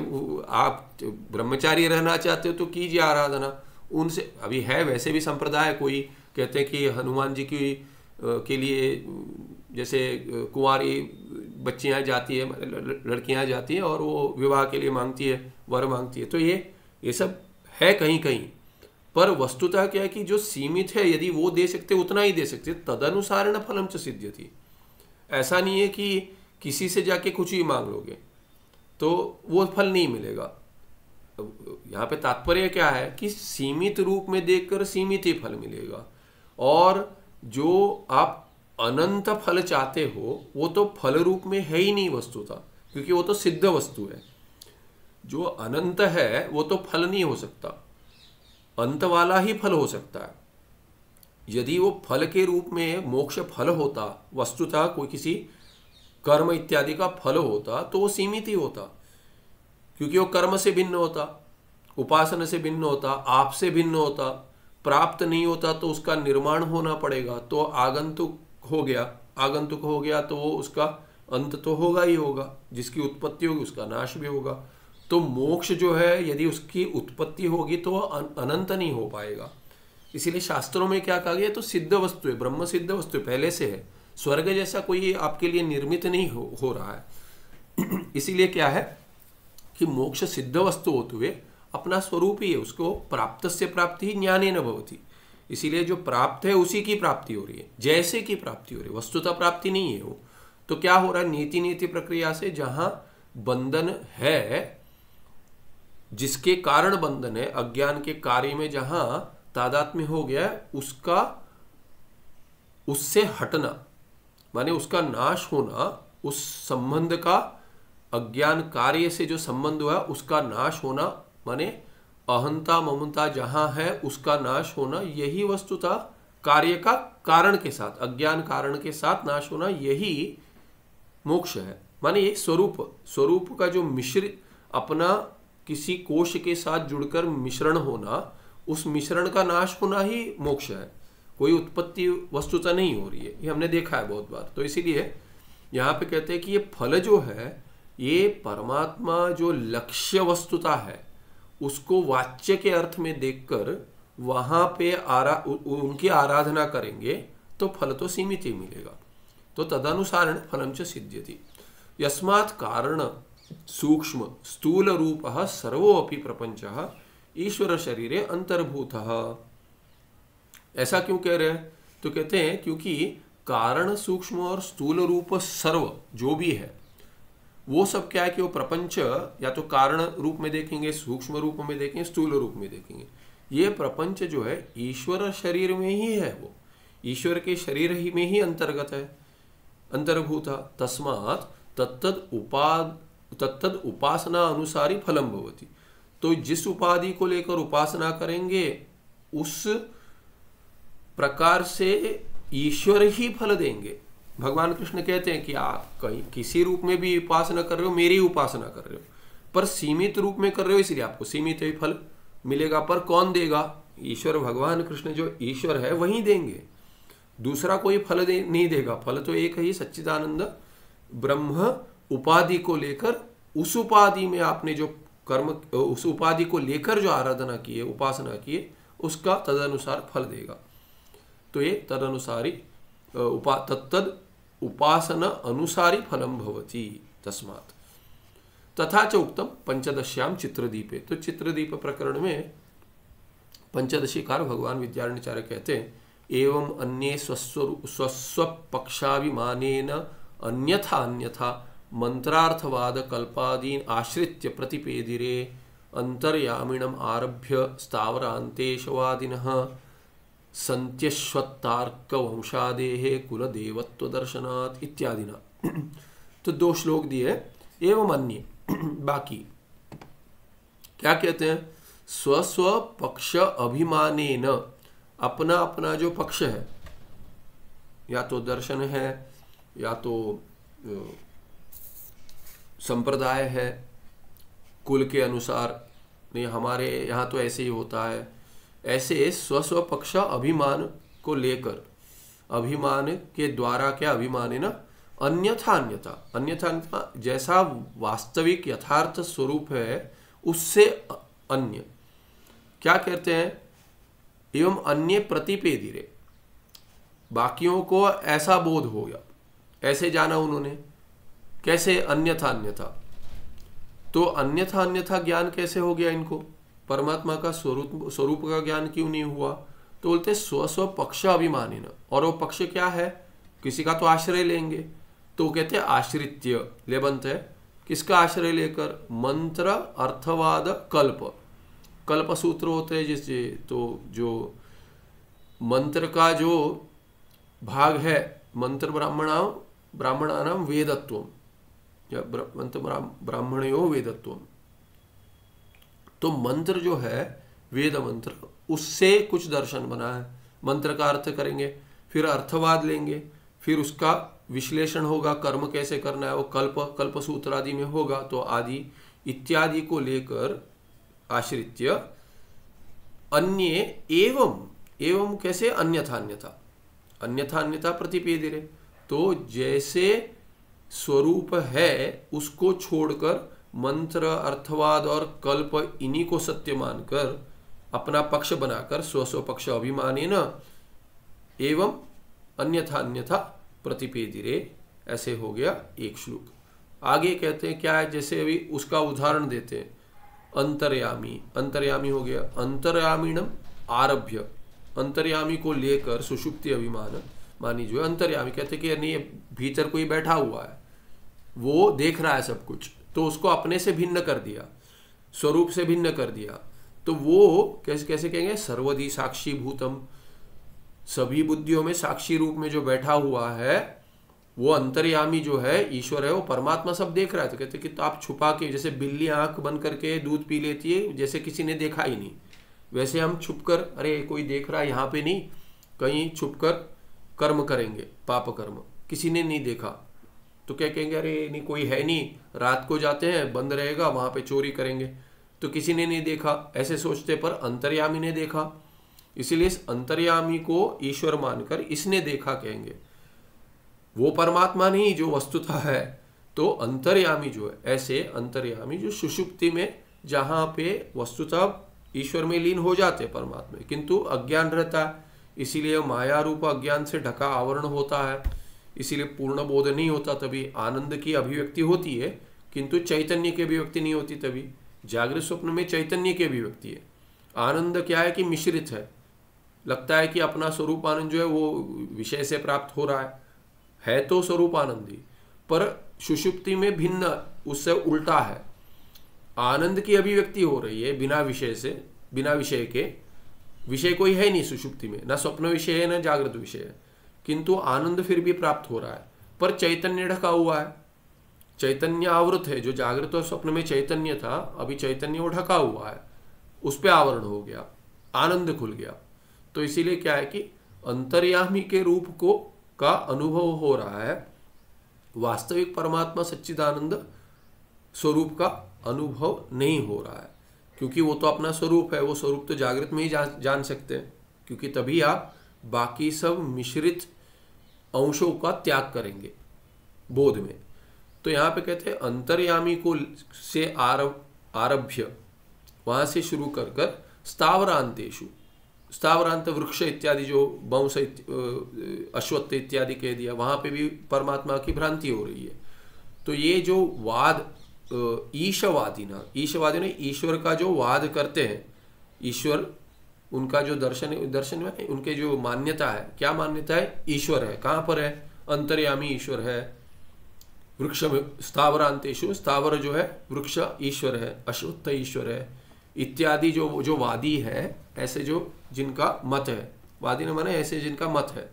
आप ब्रह्मचारी रहना चाहते हो तो कीजिए आराधना उनसे। अभी है वैसे भी संप्रदाय, कोई कहते हैं कि हनुमान जी की के लिए जैसे कुंवारी बच्चियां जाती है, लड़कियां जाती हैं और वो विवाह के लिए मांगती है, वर मांगती है। तो ये सब है कहीं कहीं, पर वस्तुतः क्या है कि जो सीमित है यदि वो दे सकते उतना ही दे सकते, तदनुसारेण फलं च सिद्ध्यति। ऐसा नहीं है कि किसी से जाके कुछ ही मांग लोगे तो वो फल नहीं मिलेगा। यहाँ पे तात्पर्य क्या है कि सीमित रूप में देखकर सीमित ही फल मिलेगा, और जो आप अनंत फल चाहते हो वो तो फल रूप में है ही नहीं वस्तुतः, क्योंकि वो तो सिद्ध वस्तु है। जो अनंत है वो तो फल नहीं हो सकता, अंत वाला ही फल हो सकता है। यदि वो फल के रूप में मोक्ष फल होता, वस्तुतः कोई किसी कर्म इत्यादि का फल होता तो वो सीमित ही होता, क्योंकि वो कर्म से भिन्न होता, उपासना से भिन्न होता, आप से भिन्न होता, प्राप्त नहीं होता तो उसका निर्माण होना पड़ेगा, तो आगंतुक हो गया तो वो उसका अंत तो होगा ही होगा, जिसकी उत्पत्ति होगी उसका नाश भी होगा। तो मोक्ष जो है यदि उसकी उत्पत्ति होगी तो अनंत नहीं हो पाएगा। इसीलिए शास्त्रों में क्या कहा गया, तो सिद्ध वस्तु है, ब्रह्म सिद्ध वस्तु पहले से है, स्वर्ग जैसा कोई आपके लिए निर्मित नहीं हो रहा है। इसीलिए क्या है कि मोक्ष सिद्ध वस्तु होते हुए अपना स्वरूप ही है, उसको प्राप्त से प्राप्ति ही ज्ञानेन भवति। इसीलिए जो प्राप्त है उसी की प्राप्ति हो रही है, जैसे की प्राप्ति हो रही है, वस्तुतः प्राप्ति नहीं है वो। तो क्या हो रहा है, नीति नीति प्रक्रिया से जहां बंधन है, जिसके कारण बंधन है, अज्ञान के कार्य में जहां तादात्म्य हो गया है, उससे हटना माने उसका नाश होना, उस संबंध का अज्ञान कार्य से जो संबंध हुआ उसका नाश होना, माने अहंता ममता जहां है उसका नाश होना, यही वस्तुतः कार्य का कारण के साथ, अज्ञान कारण के साथ नाश होना, यही मोक्ष है। माने ये स्वरूप का जो मिश्रित अपना किसी कोश के साथ जुड़कर मिश्रण होना, उस मिश्रण का नाश होना ही मोक्ष है। कोई उत्पत्ति वस्तुतः नहीं हो रही है, ये हमने देखा है बहुत बार। तो इसीलिए यहाँ पे कहते हैं कि ये फल जो है ये परमात्मा जो लक्ष्य वस्तुता है उसको वाच्य के अर्थ में देखकर वहां पे उनकी आराधना करेंगे तो फल तो सीमित ही मिलेगा। तो तदनुसारेण फलम च सिद्ध्यति। यस्मात् कारण सूक्ष्म स्थूल रूपः सर्वोऽपि प्रपंचः ईश्वर शरीरे अंतर्भूतः। ऐसा क्यों कह रहे हैं? तो कहते हैं क्योंकि कारण सूक्ष्म और स्थूल रूप सर्व जो भी है वो सब क्या है कि वो प्रपंच या तो कारण रूप में देखेंगे, सूक्ष्म रूप में देखेंगे, स्थूल रूप में देखेंगे। ये प्रपंच जो है ईश्वर शरीर में ही है, वो ईश्वर के शरीर ही में ही अंतर्गत है, अंतर्भूत। तस्मात् तत्तद उपासना अनुसारी फलम भवति। तो जिस उपाधि को लेकर उपासना करेंगे उस प्रकार से ईश्वर ही फल देंगे। भगवान कृष्ण कहते हैं कि आप कहीं किसी रूप में भी उपासना कर रहे हो, मेरी उपासना कर रहे हो, पर सीमित रूप में कर रहे हो इसलिए आपको सीमित ही फल मिलेगा। पर कौन देगा? ईश्वर भगवान कृष्ण जो ईश्वर है वही देंगे, दूसरा कोई फल नहीं देगा। फल तो एक ही सच्चिदानंद ब्रह्म उपाधि को लेकर, उस उपाधि में आपने जो कर्म, उस उपाधि को लेकर जो आराधना की है, उपासना की है, उसका तदनुसार फल देगा। तो ये तदनुसारी तत्तद उपासना अनुसारी फलम भवति। तस्मात् तथा च उक्तम पंचदश्याम चित्रदीपे। तो चित्रदीप प्रकरण में पंचदशीकार भगवान विद्यारण्याचार्य कहते हैं एवं अन्ये स्वस्व पक्षाभिमानेन अन्यथा अन्यथा मंत्रार्थवाद कल्पादीन आश्रित्य प्रतिपेदिरे अंतर्यामिणम आरभ्य स्थावरांतेशवादिनः संत्यश्वत्तार्क वंशादेहे कुलदेवत्व दर्शनात् इत्यादिना। तो 2 श्लोक दिए। एवं अन्य बाकी क्या कहते हैं? स्वस्व पक्ष अभिमानेन, अपना अपना जो पक्ष है, या तो दर्शन है या तो संप्रदाय है, कुल के अनुसार, नहीं हमारे यहाँ तो ऐसे ही होता है, ऐसे स्वस्व पक्ष अभिमान को लेकर, अभिमान के द्वारा क्या अभिमान है ना, अन्यथा अन्यथा अन्यथा अन्यथा जैसा वास्तविक यथार्थ स्वरूप है उससे अन्य क्या कहते हैं? एवं अन्य प्रतिपेदिरे, बाकियों को ऐसा बोध हो गया, ऐसे जाना उन्होंने। कैसे? अन्यथा अन्यथा। तो अन्यथा अन्यथा ज्ञान कैसे हो गया इनको? परमात्मा का स्वरूप का ज्ञान क्यों नहीं हुआ? तो बोलते स्वस्व पक्ष अभिमानिन। और वो पक्ष क्या है? किसी का तो आश्रय लेंगे, तो कहते आश्रित्य लेबंत है। किसका आश्रय लेकर? मंत्र अर्थवाद कल्प सूत्र होते हैं जिससे, तो जो मंत्र का जो भाग है, मंत्र ब्राह्मणानाम वेदत्वम या मंत्र ब्राह्मणयो वेदत्वम। तो मंत्र जो है वेद मंत्र, उससे कुछ दर्शन बना है। मंत्र का अर्थ करेंगे, फिर अर्थवाद लेंगे, फिर उसका विश्लेषण होगा, कर्म कैसे करना है वो कल्प सूत्र आदि में होगा। तो आदि इत्यादि को लेकर आश्रित्य अन्य एवं कैसे? अन्यथा अन्यथा अन्यथा अन्यथा प्रतिपेदिरे। तो जैसे स्वरूप है उसको छोड़कर मंत्र अर्थवाद और कल्प इन्हीं को सत्य मानकर अपना पक्ष बनाकर स्वस्व पक्ष अभिमानी न एवं अन्यथा अन्यथा प्रतिपेदिरे। ऐसे हो गया एक श्लोक। आगे कहते हैं क्या है? जैसे अभी उसका उदाहरण देते हैं, अंतर्यामी। अंतर्यामी हो गया, अंतर्यामीणम आरभ्य, अंतर्यामी को लेकर सुषुप्ति अभिमान मानी जो है अंतर्यामी। कहते कि नहीं भीतर कोई बैठा हुआ है, वो देख रहा है सब कुछ, तो उसको अपने से भिन्न कर दिया, स्वरूप से भिन्न कर दिया। तो वो कैसे कैसे कहेंगे? सर्वदी साक्षी भूतम, सभी बुद्धियों में साक्षी रूप में जो बैठा हुआ है वो अंतर्यामी जो है ईश्वर है, वो परमात्मा सब देख रहा है। तो कहते कि तो आप छुपा के, जैसे बिल्ली आंख बंद करके दूध पी लेती है, जैसे किसी ने देखा ही नहीं, वैसे हम छुपकर, अरे कोई देख रहा है यहाँ पे नहीं, कहीं छुपकर कर्म करेंगे, पाप कर्म, किसी ने नहीं देखा तो क्या कहेंगे? अरे नहीं कोई है नहीं, रात को जाते हैं बंद रहेगा, वहां पे चोरी करेंगे, तो किसी ने नहीं देखा, ऐसे सोचते, पर अंतर्यामी ने देखा, इसीलिए इस अंतर्यामी को ईश्वर मानकर इसने देखा कहेंगे। वो परमात्मा नहीं जो वस्तुतः है। तो अंतर्यामी जो है, ऐसे अंतर्यामी जो सुषुप्ति में, जहां पे वस्तुतः ईश्वर में लीन हो जाते परमात्मा, किंतु अज्ञान रहता है, इसीलिए माया रूप अज्ञान से ढका आवरण होता है, इसीलिए पूर्ण बोध नहीं होता। तभी आनंद की अभिव्यक्ति होती है किंतु चैतन्य की अभिव्यक्ति नहीं होती। तभी जागृत स्वप्न में चैतन्य की अभिव्यक्ति है। आनंद क्या है कि मिश्रित है, लगता है कि अपना स्वरूप आनंद जो है वो विषय से प्राप्त हो रहा है तो स्वरूप आनंद ही, पर सुषुप्ति में भिन्न, उससे उल्टा है। आनंद की अभिव्यक्ति हो रही है बिना विषय से, बिना विषय के, विषय कोई है नहीं सुषुप्ति में, ना स्वप्न विषय है ना जागृत विषय है, किंतु आनंद फिर भी प्राप्त हो रहा है, पर चैतन्य ढका हुआ है, चैतन्य आवृत है। जो जागृत और स्वप्न में चैतन्य था, अभी चैतन्य वो ढका हुआ है, उस पर आवरण हो गया, आनंद खुल गया। तो इसीलिए क्या है कि अंतर्यामी के रूप को का अनुभव हो रहा है, वास्तविक परमात्मा सच्चिदानंद स्वरूप का अनुभव नहीं हो रहा है, क्योंकि वो तो अपना स्वरूप है, वो स्वरूप तो जागृत में ही जान सकते हैं, क्योंकि तभी आप बाकी सब मिश्रित अंशों का त्याग करेंगे बोध में। तो यहाँ पे कहते हैं अंतर्यामी को से आरभ्य, वहां से शुरू कर कर स्थावरांतेषु, स्थावरांत वृक्ष इत्यादि जो वंश अश्वत्थ इत्यादि कह दिया, वहां पे भी परमात्मा की भ्रांति हो रही है। तो ये जो वाद ईशवादी ना ईश्वर का जो वाद करते हैं, ईश्वर उनका जो दर्शन में उनके जो मान्यता है, क्या मान्यता है, ईश्वर है। कहाँ पर है, अंतर्यामी ईश्वर है। वृक्ष में स्थावरांतेषु, स्थावर जो है वृक्ष ईश्वर है, अश्वत्थ ईश्वर है इत्यादि जो वादी है, ऐसे जो जिनका मत है, वादी ने माने ऐसे जिनका मत है।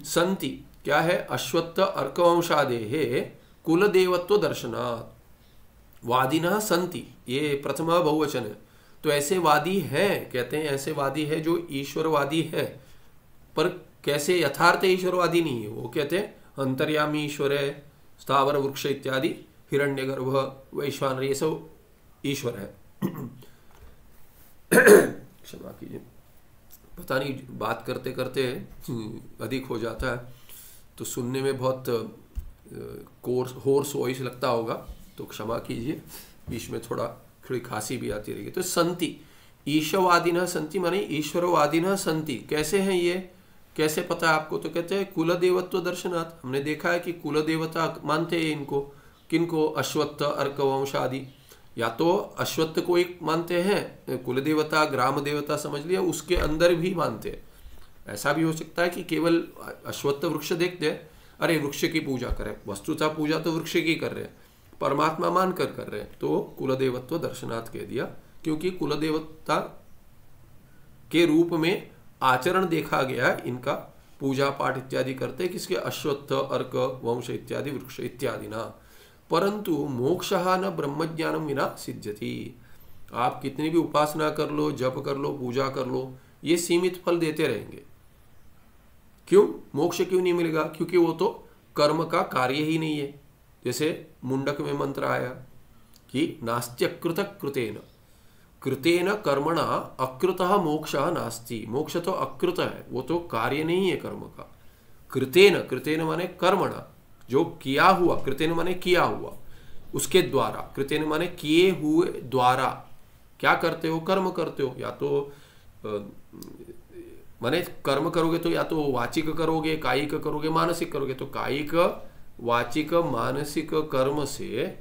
संति क्या है, अश्वत्थ अर्कवंशादेः कुलदेवत्व दर्शनात् वादिनः संति, ये प्रथम बहुवचन है। तो ऐसे वादी हैं, कहते हैं ऐसे वादी है जो ईश्वरवादी है, पर कैसे यथार्थ ईश्वरवादी नहीं है। वो कहते हैं अंतर्यामी ईश्वर है, स्थावर वृक्ष इत्यादि, हिरण्यगर्भ वैश्वानर, ये सब ईश्वर है। क्षमा कीजिए, पता नहीं बात करते करते अधिक हो जाता है तो सुनने में बहुत होर्स वॉइस लगता होगा, तो क्षमा कीजिए, बीच में थोड़ी खांसी भी आती रहेगी। तो संति ईशवादिनः संति माने ईश्वरवादिनः संति, कैसे हैं ये, कैसे पता है आपको, तो कहते हैं कुलदेवत्व दर्शनात्, हमने देखा है कि कुलदेवता मानते हैं इनको, किनको, अश्वत्थ अर्कवंश आदि, या तो अश्वत्थ को एक मानते हैं कुलदेवता, ग्राम देवता समझ लिया, उसके अंदर भी मानते हैं। ऐसा भी हो सकता है कि केवल अश्वत्थ वृक्ष देखते हैं, अरे वृक्ष की पूजा करें, वस्तुतः पूजा तो वृक्ष की कर रहे हैं, परमात्मा मान कर रहे हैं, तो कुलदेवत्व दर्शनात् कह दिया, क्योंकि कुलदेवता के रूप में आचरण देखा गया है, इनका पूजा पाठ इत्यादि करते हैं, किसके, अश्वत्थ अर्क वंश इत्यादि वृक्ष इत्यादि ना। परंतु मोक्षः न ब्रह्मज्ञानम विना सिद्ध्यति, आप कितनी भी उपासना कर लो, जप कर लो, पूजा कर लो, ये सीमित फल देते रहेंगे। क्यों, मोक्ष क्यों नहीं मिलेगा, क्योंकि वो तो कर्म का कार्य ही नहीं है। जैसे मुंडक में मंत्र आया कि नास्त्यकृत कृतेन, कृतेन कर्मणा अकृतः मोक्षः नास्ति, मोक्ष तो अकृत है, वो तो कार्य नहीं है कर्म का। कृतेन, कृतेन माने कर्मणा, जो किया हुआ, कृतेन माने किया हुआ, उसके द्वारा, कृतेन माने किए हुए द्वारा, क्या करते हो, कर्म करते हो, या तो माने कर्म करोगे तो या तो वाचिक करोगे, कायिक करोगे, मानसिक करोगे, तो कायिक वाचिक मानसिक कर्म से,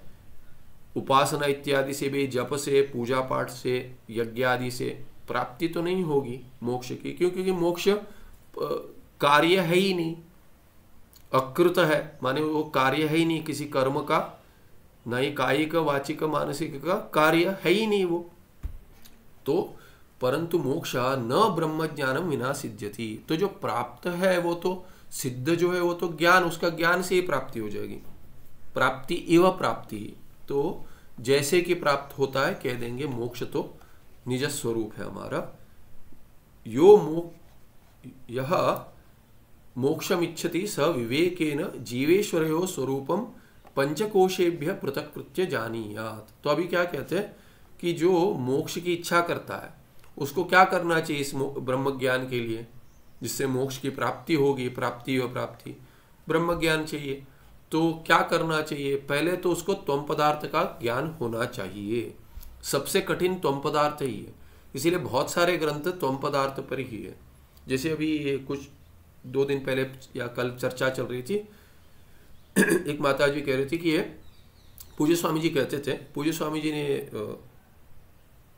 उपासना इत्यादि से भी, जप से, पूजा पाठ से, यज्ञ आदि से प्राप्ति तो नहीं होगी मोक्ष की, क्योंकि मोक्ष कार्य है ही नहीं, अकृत है, माने वो कार्य है ही नहीं किसी कर्म का, न ही कायिक वाचिक मानसिक का कार्य है ही नहीं वो। तो परंतु मोक्ष न ब्रह्म ज्ञानम विना सिद्ध्यति, तो जो प्राप्त है वो तो सिद्ध जो है वो तो ज्ञान, उसका ज्ञान से ही प्राप्ति हो जाएगी, प्राप्ति एवं प्राप्ति। तो जैसे कि प्राप्त होता है कह देंगे मोक्ष तो निज स्वरूप है हमारा। यह मोक्षम इच्छति स विवेकेन जीवेश्वरयोः स्वरूपम पंचकोशेभ्य पृथक्कृत्य जानीयात्। तो अभी क्या कहते हैं कि जो मोक्ष की इच्छा करता है उसको क्या करना चाहिए इस ब्रह्म ज्ञान के लिए, जिससे मोक्ष की प्राप्ति होगी, प्राप्ति व प्राप्ति, ब्रह्म ज्ञान चाहिए। तो क्या करना चाहिए, पहले तो उसको त्वम पदार्थ का ज्ञान होना चाहिए। सबसे कठिन त्वम पदार्थ ही है। इसीलिए बहुत सारे ग्रंथ त्वम पदार्थ पर ही है। जैसे अभी ये कुछ 2 दिन पहले या कल चर्चा चल रही थी, एक माता जी कह रही थी कि ये पूज्य स्वामी जी कहते थे, पूज्य स्वामी जी ने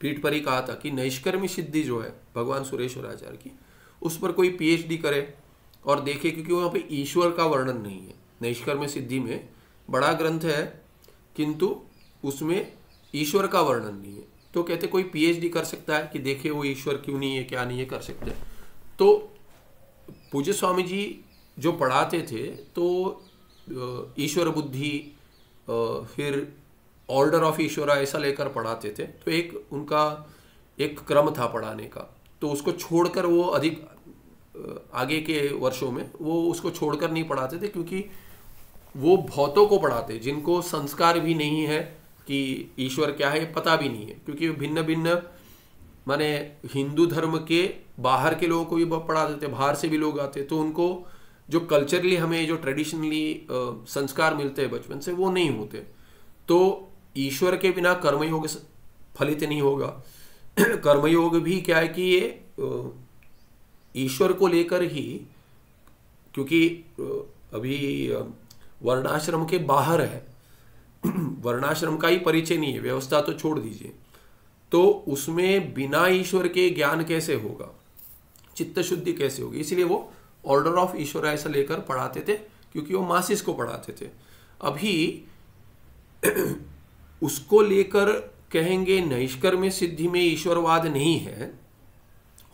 पीठ पर ही कहा था कि नैष्कर्मी सिद्धि जो है भगवान सुरेश्वराचार्य की, उस पर कोई पीएचडी करे और देखे, क्योंकि वहाँ पे ईश्वर का वर्णन नहीं है। नैष्कर्म्य सिद्धि में बड़ा ग्रंथ है किंतु उसमें ईश्वर का वर्णन नहीं है। तो कहते कोई पीएचडी कर सकता है कि देखे वो ईश्वर क्यों नहीं है, क्या नहीं है, कर सकते हैं। तो पूज्य स्वामी जी जो पढ़ाते थे तो ईश्वर बुद्धि, फिर ऑर्डर ऑफ ईश्वरा ऐसा लेकर पढ़ाते थे। तो एक उनका एक क्रम था पढ़ाने का, तो उसको छोड़कर वो अधिक आगे के वर्षों में वो उसको छोड़कर नहीं पढ़ाते थे, क्योंकि वो भौतों को पढ़ाते जिनको संस्कार भी नहीं है कि ईश्वर क्या है, पता भी नहीं है। क्योंकि भिन्न भिन्न माने हिंदू धर्म के बाहर के लोगों को भी पढ़ाते थे, बाहर से भी लोग आते, तो उनको जो कल्चरली हमें जो ट्रेडिशनली संस्कार मिलते हैं बचपन से वो नहीं होते। तो ईश्वर के बिना कर्मयोग फलित नहीं होगा। कर्मयोग भी क्या है कि ये ईश्वर को लेकर ही, क्योंकि अभी वर्णाश्रम के बाहर है, वर्णाश्रम का ही परिचय नहीं है, व्यवस्था तो छोड़ दीजिए, तो उसमें बिना ईश्वर के ज्ञान कैसे होगा, चित्त शुद्धि कैसे होगी। इसलिए वो ऑर्डर ऑफ ईश्वर ऐसा लेकर पढ़ाते थे, क्योंकि वो मासिस को पढ़ाते थे। अभी उसको लेकर कहेंगे नैष्कर्म्य सिद्धि में ईश्वरवाद नहीं है,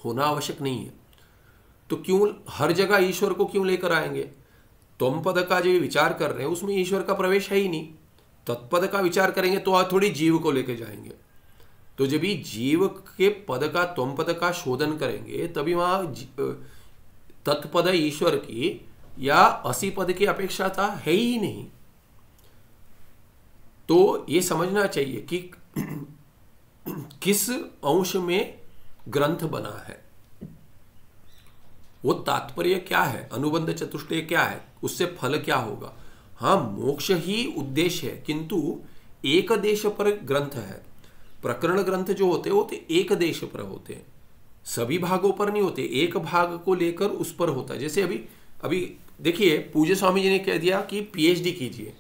होना आवश्यक नहीं है, तो क्यों हर जगह ईश्वर को क्यों लेकर आएंगे। त्वम पद का जो विचार कर रहे हैं उसमें ईश्वर का प्रवेश है ही नहीं। तत्पद का विचार करेंगे तो थोड़ी जीव को लेकर जाएंगे। तो जब भी जीव के पद का त्वम पद का शोधन करेंगे तभी वहां तत्पद ईश्वर की या असी पद की अपेक्षाता है ही नहीं। तो ये समझना चाहिए कि किस अंश में ग्रंथ बना है, वो तात्पर्य क्या है, अनुबंध चतुष्टय क्या है, उससे फल क्या होगा। हाँ, मोक्ष ही उद्देश्य है, किंतु एक देश पर ग्रंथ है। प्रकरण ग्रंथ जो होते हैं वो तो एक देश पर होते हैं, सभी भागों पर नहीं होते, एक भाग को लेकर उस पर होता है। जैसे अभी देखिए पूज्य स्वामी जी ने कह दिया कि पीएचडी कीजिए,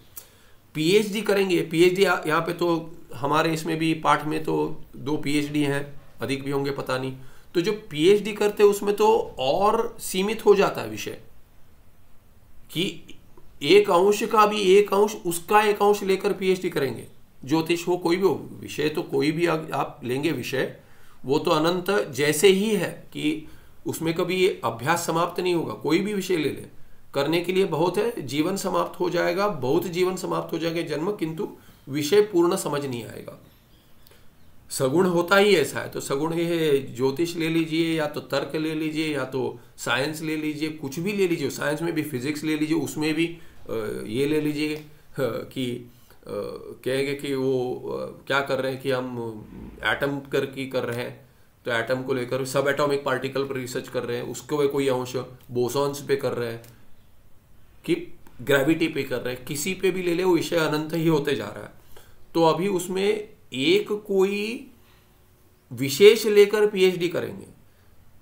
पीएचडी करेंगे। पीएचडी यहाँ पे तो हमारे इसमें भी पाठ में तो 2 पीएचडी हैं, अधिक भी होंगे पता नहीं। तो जो पीएचडी करते हैं उसमें तो और सीमित हो जाता है विषय, कि एक अंश का भी एक अंश, उसका एक अंश लेकर पीएचडी करेंगे। ज्योतिष हो, कोई भी हो विषय, तो कोई भी आप लेंगे विषय, वो तो अनंत जैसे ही है कि उसमें कभी अभ्यास समाप्त नहीं होगा। कोई भी विषय ले ले, करने के लिए बहुत है, जीवन समाप्त हो जाएगा, बहुत जीवन समाप्त हो जाएगा जन्म, किंतु विषय पूर्ण समझ नहीं आएगा। सगुण होता ही ऐसा है। तो सगुण ये है, ज्योतिष ले लीजिए या तो तर्क ले लीजिए या तो साइंस ले लीजिए, कुछ भी ले लीजिए, साइंस में भी फिजिक्स ले लीजिए, उसमें भी ये ले लीजिए कि कहेंगे कि वो क्या कर रहे हैं कि हम एटम कर रहे हैं, तो एटम को लेकर सब एटॉमिक पार्टिकल पर रिसर्च कर रहे हैं, उसको कोई अंश बोसॉन्स पे कर रहे हैं कि ग्रेविटी पे कर रहे हैं, किसी पे भी ले ले वो विषय अनंत ही होते जा रहा है। तो अभी उसमें एक कोई विशेष लेकर पीएचडी करेंगे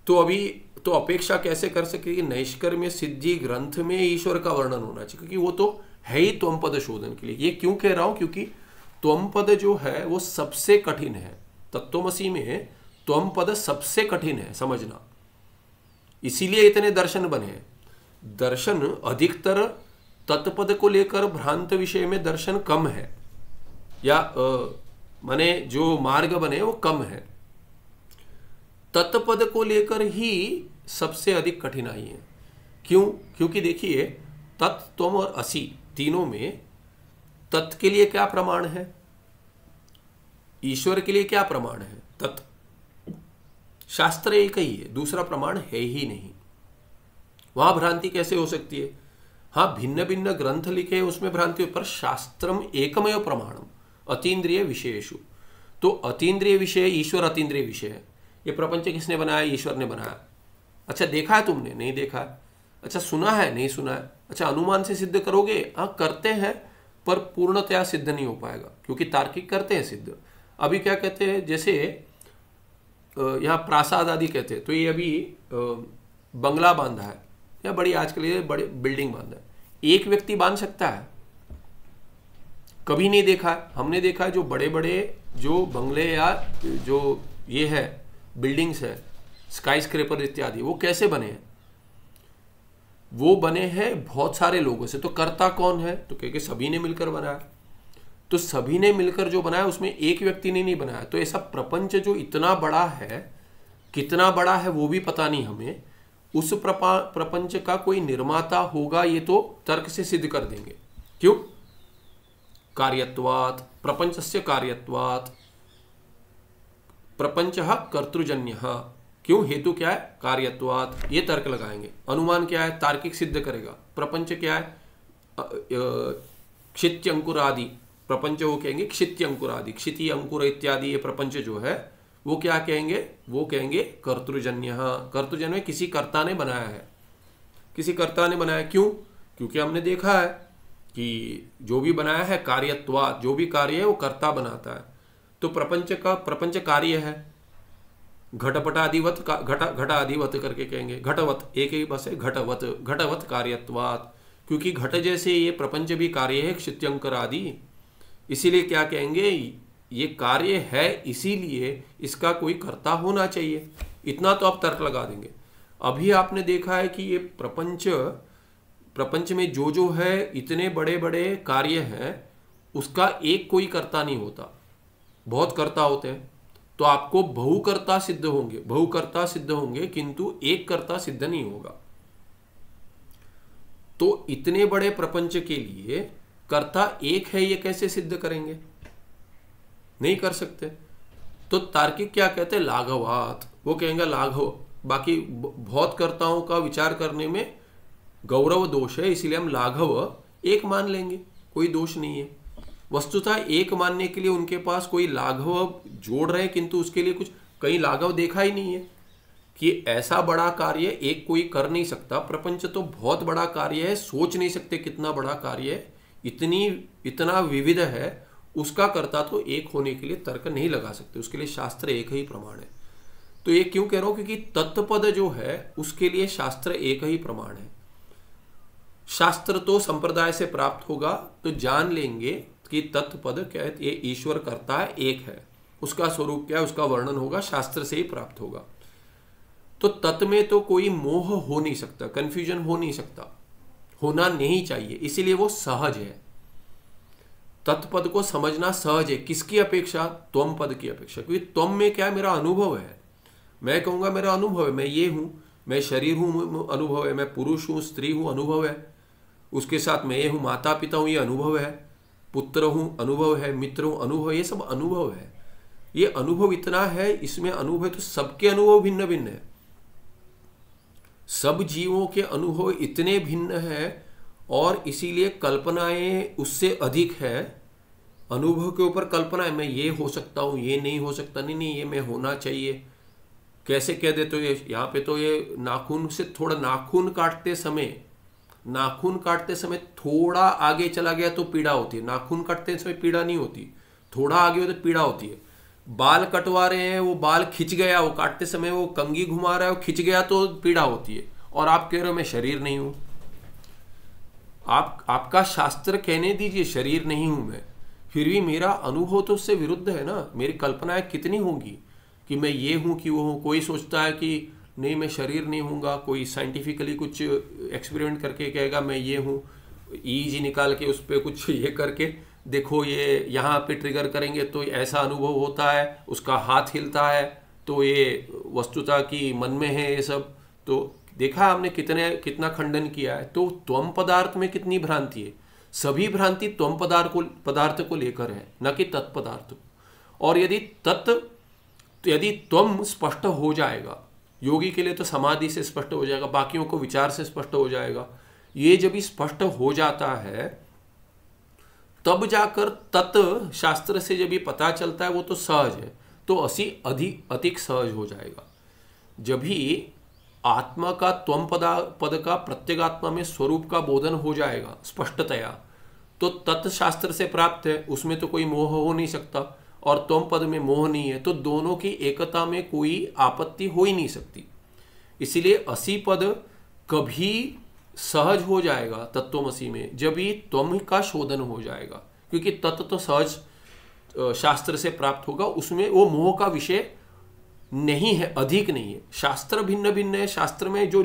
तो अभी तो अपेक्षा कैसे कर सके कि नैष्कर्म्य सिद्धि ग्रंथ में ईश्वर का वर्णन होना चाहिए, क्योंकि वो तो है ही त्वम पद शोधन के लिए। ये क्यों कह रहा हूं, क्योंकि त्वम पद जो है वो सबसे कठिन है। तत्त्वमसि में त्वम पद सबसे कठिन है समझना, इसीलिए इतने दर्शन बने हैं। दर्शन अधिकतर तत्पद को लेकर भ्रांत विषय में दर्शन कम है, या माने जो मार्ग बने वो कम है। तत्पद को लेकर ही सबसे अधिक कठिनाई है। क्यों? क्योंकि देखिए तत्, त्वम और असि तीनों में तत् के लिए क्या प्रमाण है, ईश्वर के लिए क्या प्रमाण है, तत्। शास्त्र एक ही है, दूसरा प्रमाण है ही नहीं। वहां भ्रांति कैसे हो सकती है? हाँ, भिन्न भिन्न ग्रंथ लिखे उसमें भ्रांति हो, पर शास्त्रम एकमेव प्रमाणम अतीन्द्रिय विषयेषु। तो अतीन्द्रिय विषय, ईश्वर अतीन्द्रिय विषय है। ये प्रपंच किसने बनाया? ईश्वर ने बनाया। अच्छा, देखा है तुमने? नहीं देखा है। अच्छा, सुना है? नहीं सुना है। अच्छा, अनुमान से सिद्ध करोगे? हाँ करते हैं, पर पूर्णतया सिद्ध नहीं हो पाएगा, क्योंकि तार्किक करते हैं सिद्ध। अभी क्या कहते हैं, जैसे यहाँ प्रासाद आदि कहते हैं, तो ये अभी बंगला बांधा है या बड़ी आजकल ये बड़ी बिल्डिंग बांधा है, एक व्यक्ति बांध सकता है? कभी नहीं देखा है। हमने देखा है जो बड़े बड़े जो बंगले या जो ये है बिल्डिंग्स है, स्काई स्क्रेपर इत्यादि, वो कैसे बने हैं? वो बने हैं बहुत सारे लोगों से। तो कर्ता कौन है? तो क्योंकि सभी ने मिलकर बनाया। तो सभी ने मिलकर जो बनाया उसमें एक व्यक्ति ने नहीं बनाया। तो ऐसा प्रपंच जो इतना बड़ा है, कितना बड़ा है वो भी पता नहीं हमें, उस प्रपंच का कोई निर्माता होगा, ये तो तर्क से सिद्ध कर देंगे। क्यों? कार्यत्वात्, प्रपंचस्य कार्यत्वात्, प्रपंचः कर्तृजन्यः। क्यों? हेतु क्या है? कार्यत्वात्। ये तर्क लगाएंगे। अनुमान क्या है? तार्किक सिद्ध करेगा। प्रपंच क्या है? क्षित्य अंकुर आदि प्रपंच, वो कहेंगे क्षित्य अंकुर आदि, क्षिति अंकुर इत्यादि ये प्रपंच जो है वो क्या कहेंगे? वो कहेंगे कर्तृजन्य। कर्तृजन्य किसी कर्ता ने बनाया है, किसी कर्ता ने बनाया। क्यों? क्योंकि हमने देखा है कि जो भी बनाया है कार्यत्वात्, जो भी कार्य है वो कर्ता बनाता है। तो प्रपंच कार्य है। घटपटादिवत, घटादिवत करके कहेंगे, घटवत, एक ही बस है, घटवत कार्यत्वात्, क्योंकि घट जैसे ये प्रपंच भी कार्य है, क्षित्यंकर आदि, इसीलिए क्या कहेंगे? ये कार्य है, इसीलिए इसका कोई कर्ता होना चाहिए। इतना तो आप तर्क लगा देंगे। अभी आपने देखा है कि ये प्रपंच में जो है इतने बड़े बड़े कार्य हैं, उसका एक कोई कर्ता नहीं होता, बहुत कर्ता होते हैं। तो आपको बहुकर्ता सिद्ध होंगे, बहुकर्ता सिद्ध होंगे, किंतु एक कर्ता सिद्ध नहीं होगा। तो इतने बड़े प्रपंच के लिए कर्ता एक है, ये कैसे सिद्ध करेंगे? नहीं कर सकते। तो तार्किक क्या कहते हैं? लाघवात। वो कहेंगे लाघव, बाकी बहुत कर्ताओं का विचार करने में गौरव दोष है, इसीलिए हम लाघव एक मान लेंगे, कोई दोष नहीं है। वस्तुतः एक मानने के लिए उनके पास कोई लाघव जोड़ रहे, किंतु उसके लिए कुछ कहीं लाघव देखा ही नहीं है कि ऐसा बड़ा कार्य एक कोई कर नहीं सकता। प्रपंच तो बहुत बड़ा कार्य है, सोच नहीं सकते कितना बड़ा कार्य है, इतना विविध है, उसका कर्ता तो एक होने के लिए तर्क नहीं लगा सकते, उसके लिए शास्त्र एक ही प्रमाण है। तो ये क्यों कह रहा हूं? क्योंकि तत्पद जो है उसके लिए शास्त्र एक ही प्रमाण है। शास्त्र तो संप्रदाय से प्राप्त होगा, तो जान लेंगे कि तत्पद क्या है, ये ईश्वर कर्ता है, एक है, उसका स्वरूप क्या है, उसका वर्णन होगा, शास्त्र से ही प्राप्त होगा। तो तत्व में तो कोई मोह हो नहीं सकता, कंफ्यूजन हो नहीं सकता, होना नहीं चाहिए, इसीलिए वो सहज है। तत्पद को समझना सहज है। किसकी अपेक्षा? त्वम पद की अपेक्षा। क्योंकि त्वम में क्या है? मेरा अनुभव है। मैं कहूंगा मेरा अनुभव है, मैं ये हूं, मैं शरीर हूं, अनुभव है, मैं पुरुष हूं, स्त्री हूं, अनुभव है, उसके साथ मैं ये हूं, माता पिता हूं, ये अनुभव है, पुत्र हूं, अनुभव है, मित्र हूं, अनुभव, ये सब अनुभव है। ये अनुभव इतना है, इसमें अनुभव है, तो सबके अनुभव भिन्न भिन्न है। सब जीवों के अनुभव इतने भिन्न है, और इसीलिए कल्पनाएं उससे अधिक है। अनुभव के ऊपर कल्पना है, मैं ये हो सकता हूं, ये नहीं हो सकता, नहीं ये मैं होना चाहिए। कैसे कह देते हो? ये यहाँ पे तो ये नाखून से थोड़ा, नाखून काटते समय थोड़ा आगे चला गया तो पीड़ा होती है, नाखून काटते समय पीड़ा नहीं होती, थोड़ा आगे हो तो पीड़ा होती है। बाल कटवा रहे हैं, वो बाल खिंच गया, वो काटते समय वो कंघी घुमा रहा है, वो खिंच गया तो पीड़ा होती है, और आप कह रहे हो मैं शरीर नहीं हूं। आपका शास्त्र कहने दीजिए शरीर नहीं हूं मैं, फिर भी मेरा अनुभव तो उससे विरुद्ध है ना। मेरी कल्पनाएं कितनी होंगी कि मैं ये हूं कि वो हूं। कोई सोचता है कि नहीं मैं शरीर नहीं हूँगा, कोई साइंटिफिकली कुछ एक्सपेरिमेंट करके कहेगा मैं ये हूँ, ईजी निकाल के उस पर कुछ ये करके देखो, ये यहाँ पे ट्रिगर करेंगे तो ऐसा अनुभव होता है, उसका हाथ हिलता है, तो ये वस्तुता की मन में है ये सब। तो देखा हमने कितना खंडन किया है। तो त्वम पदार्थ में कितनी भ्रांति है। सभी भ्रांति त्वम पदार्थ को लेकर है, न कि तत्पदार्थ को। और यदि त्वम स्पष्ट हो जाएगा, योगी के लिए तो समाधि से स्पष्ट हो जाएगा, बाकियों को विचार से स्पष्ट हो जाएगा। ये जब स्पष्ट हो जाता है तब जाकर तत् शास्त्र से जब ये पता चलता है वो तो सहज है, तो अधिक सहज हो जाएगा। जब भी आत्मा का त्वम पद का प्रत्यगात्मा में स्वरूप का बोधन हो जाएगा स्पष्टतया, तो तत् शास्त्र से प्राप्त है, उसमें तो कोई मोह हो नहीं सकता। और त्वम पद में मोह नहीं है, तो दोनों की एकता में कोई आपत्ति हो ही नहीं सकती। इसीलिए असी पद कभी सहज हो जाएगा तत्वमसी में जब ही त्वम का शोधन हो जाएगा, क्योंकि तत्व तो सहज शास्त्र से प्राप्त होगा, उसमें वो मोह का विषय नहीं है, अधिक नहीं है। शास्त्र भिन्न भिन्न है, शास्त्र में जो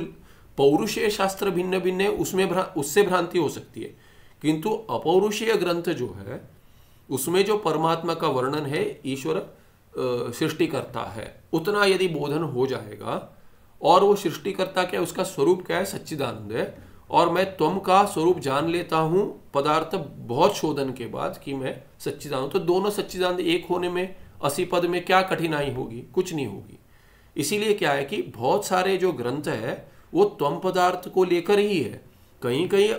पौरुषीय शास्त्र भिन्न भिन्न है, उससे भ्रांति हो सकती है, किंतु अपौरुषीय ग्रंथ जो है उसमें जो परमात्मा का वर्णन है, ईश्वर सृष्टिकर्ता है, उतना यदि बोधन हो जाएगा, और वो सृष्टिकर्ता क्या, उसका स्वरूप क्या है, सच्चिदानंद है, और मैं त्वम का स्वरूप जान लेता हूं पदार्थ बहुत शोधन के बाद कि मैं सच्चिदानंद, तो दोनों सच्चिदानंद एक होने में असी पद में क्या कठिनाई होगी, कुछ नहीं होगी। इसीलिए क्या है कि बहुत सारे जो ग्रंथ है वो त्वम पदार्थ को लेकर ही है, कहीं कहीं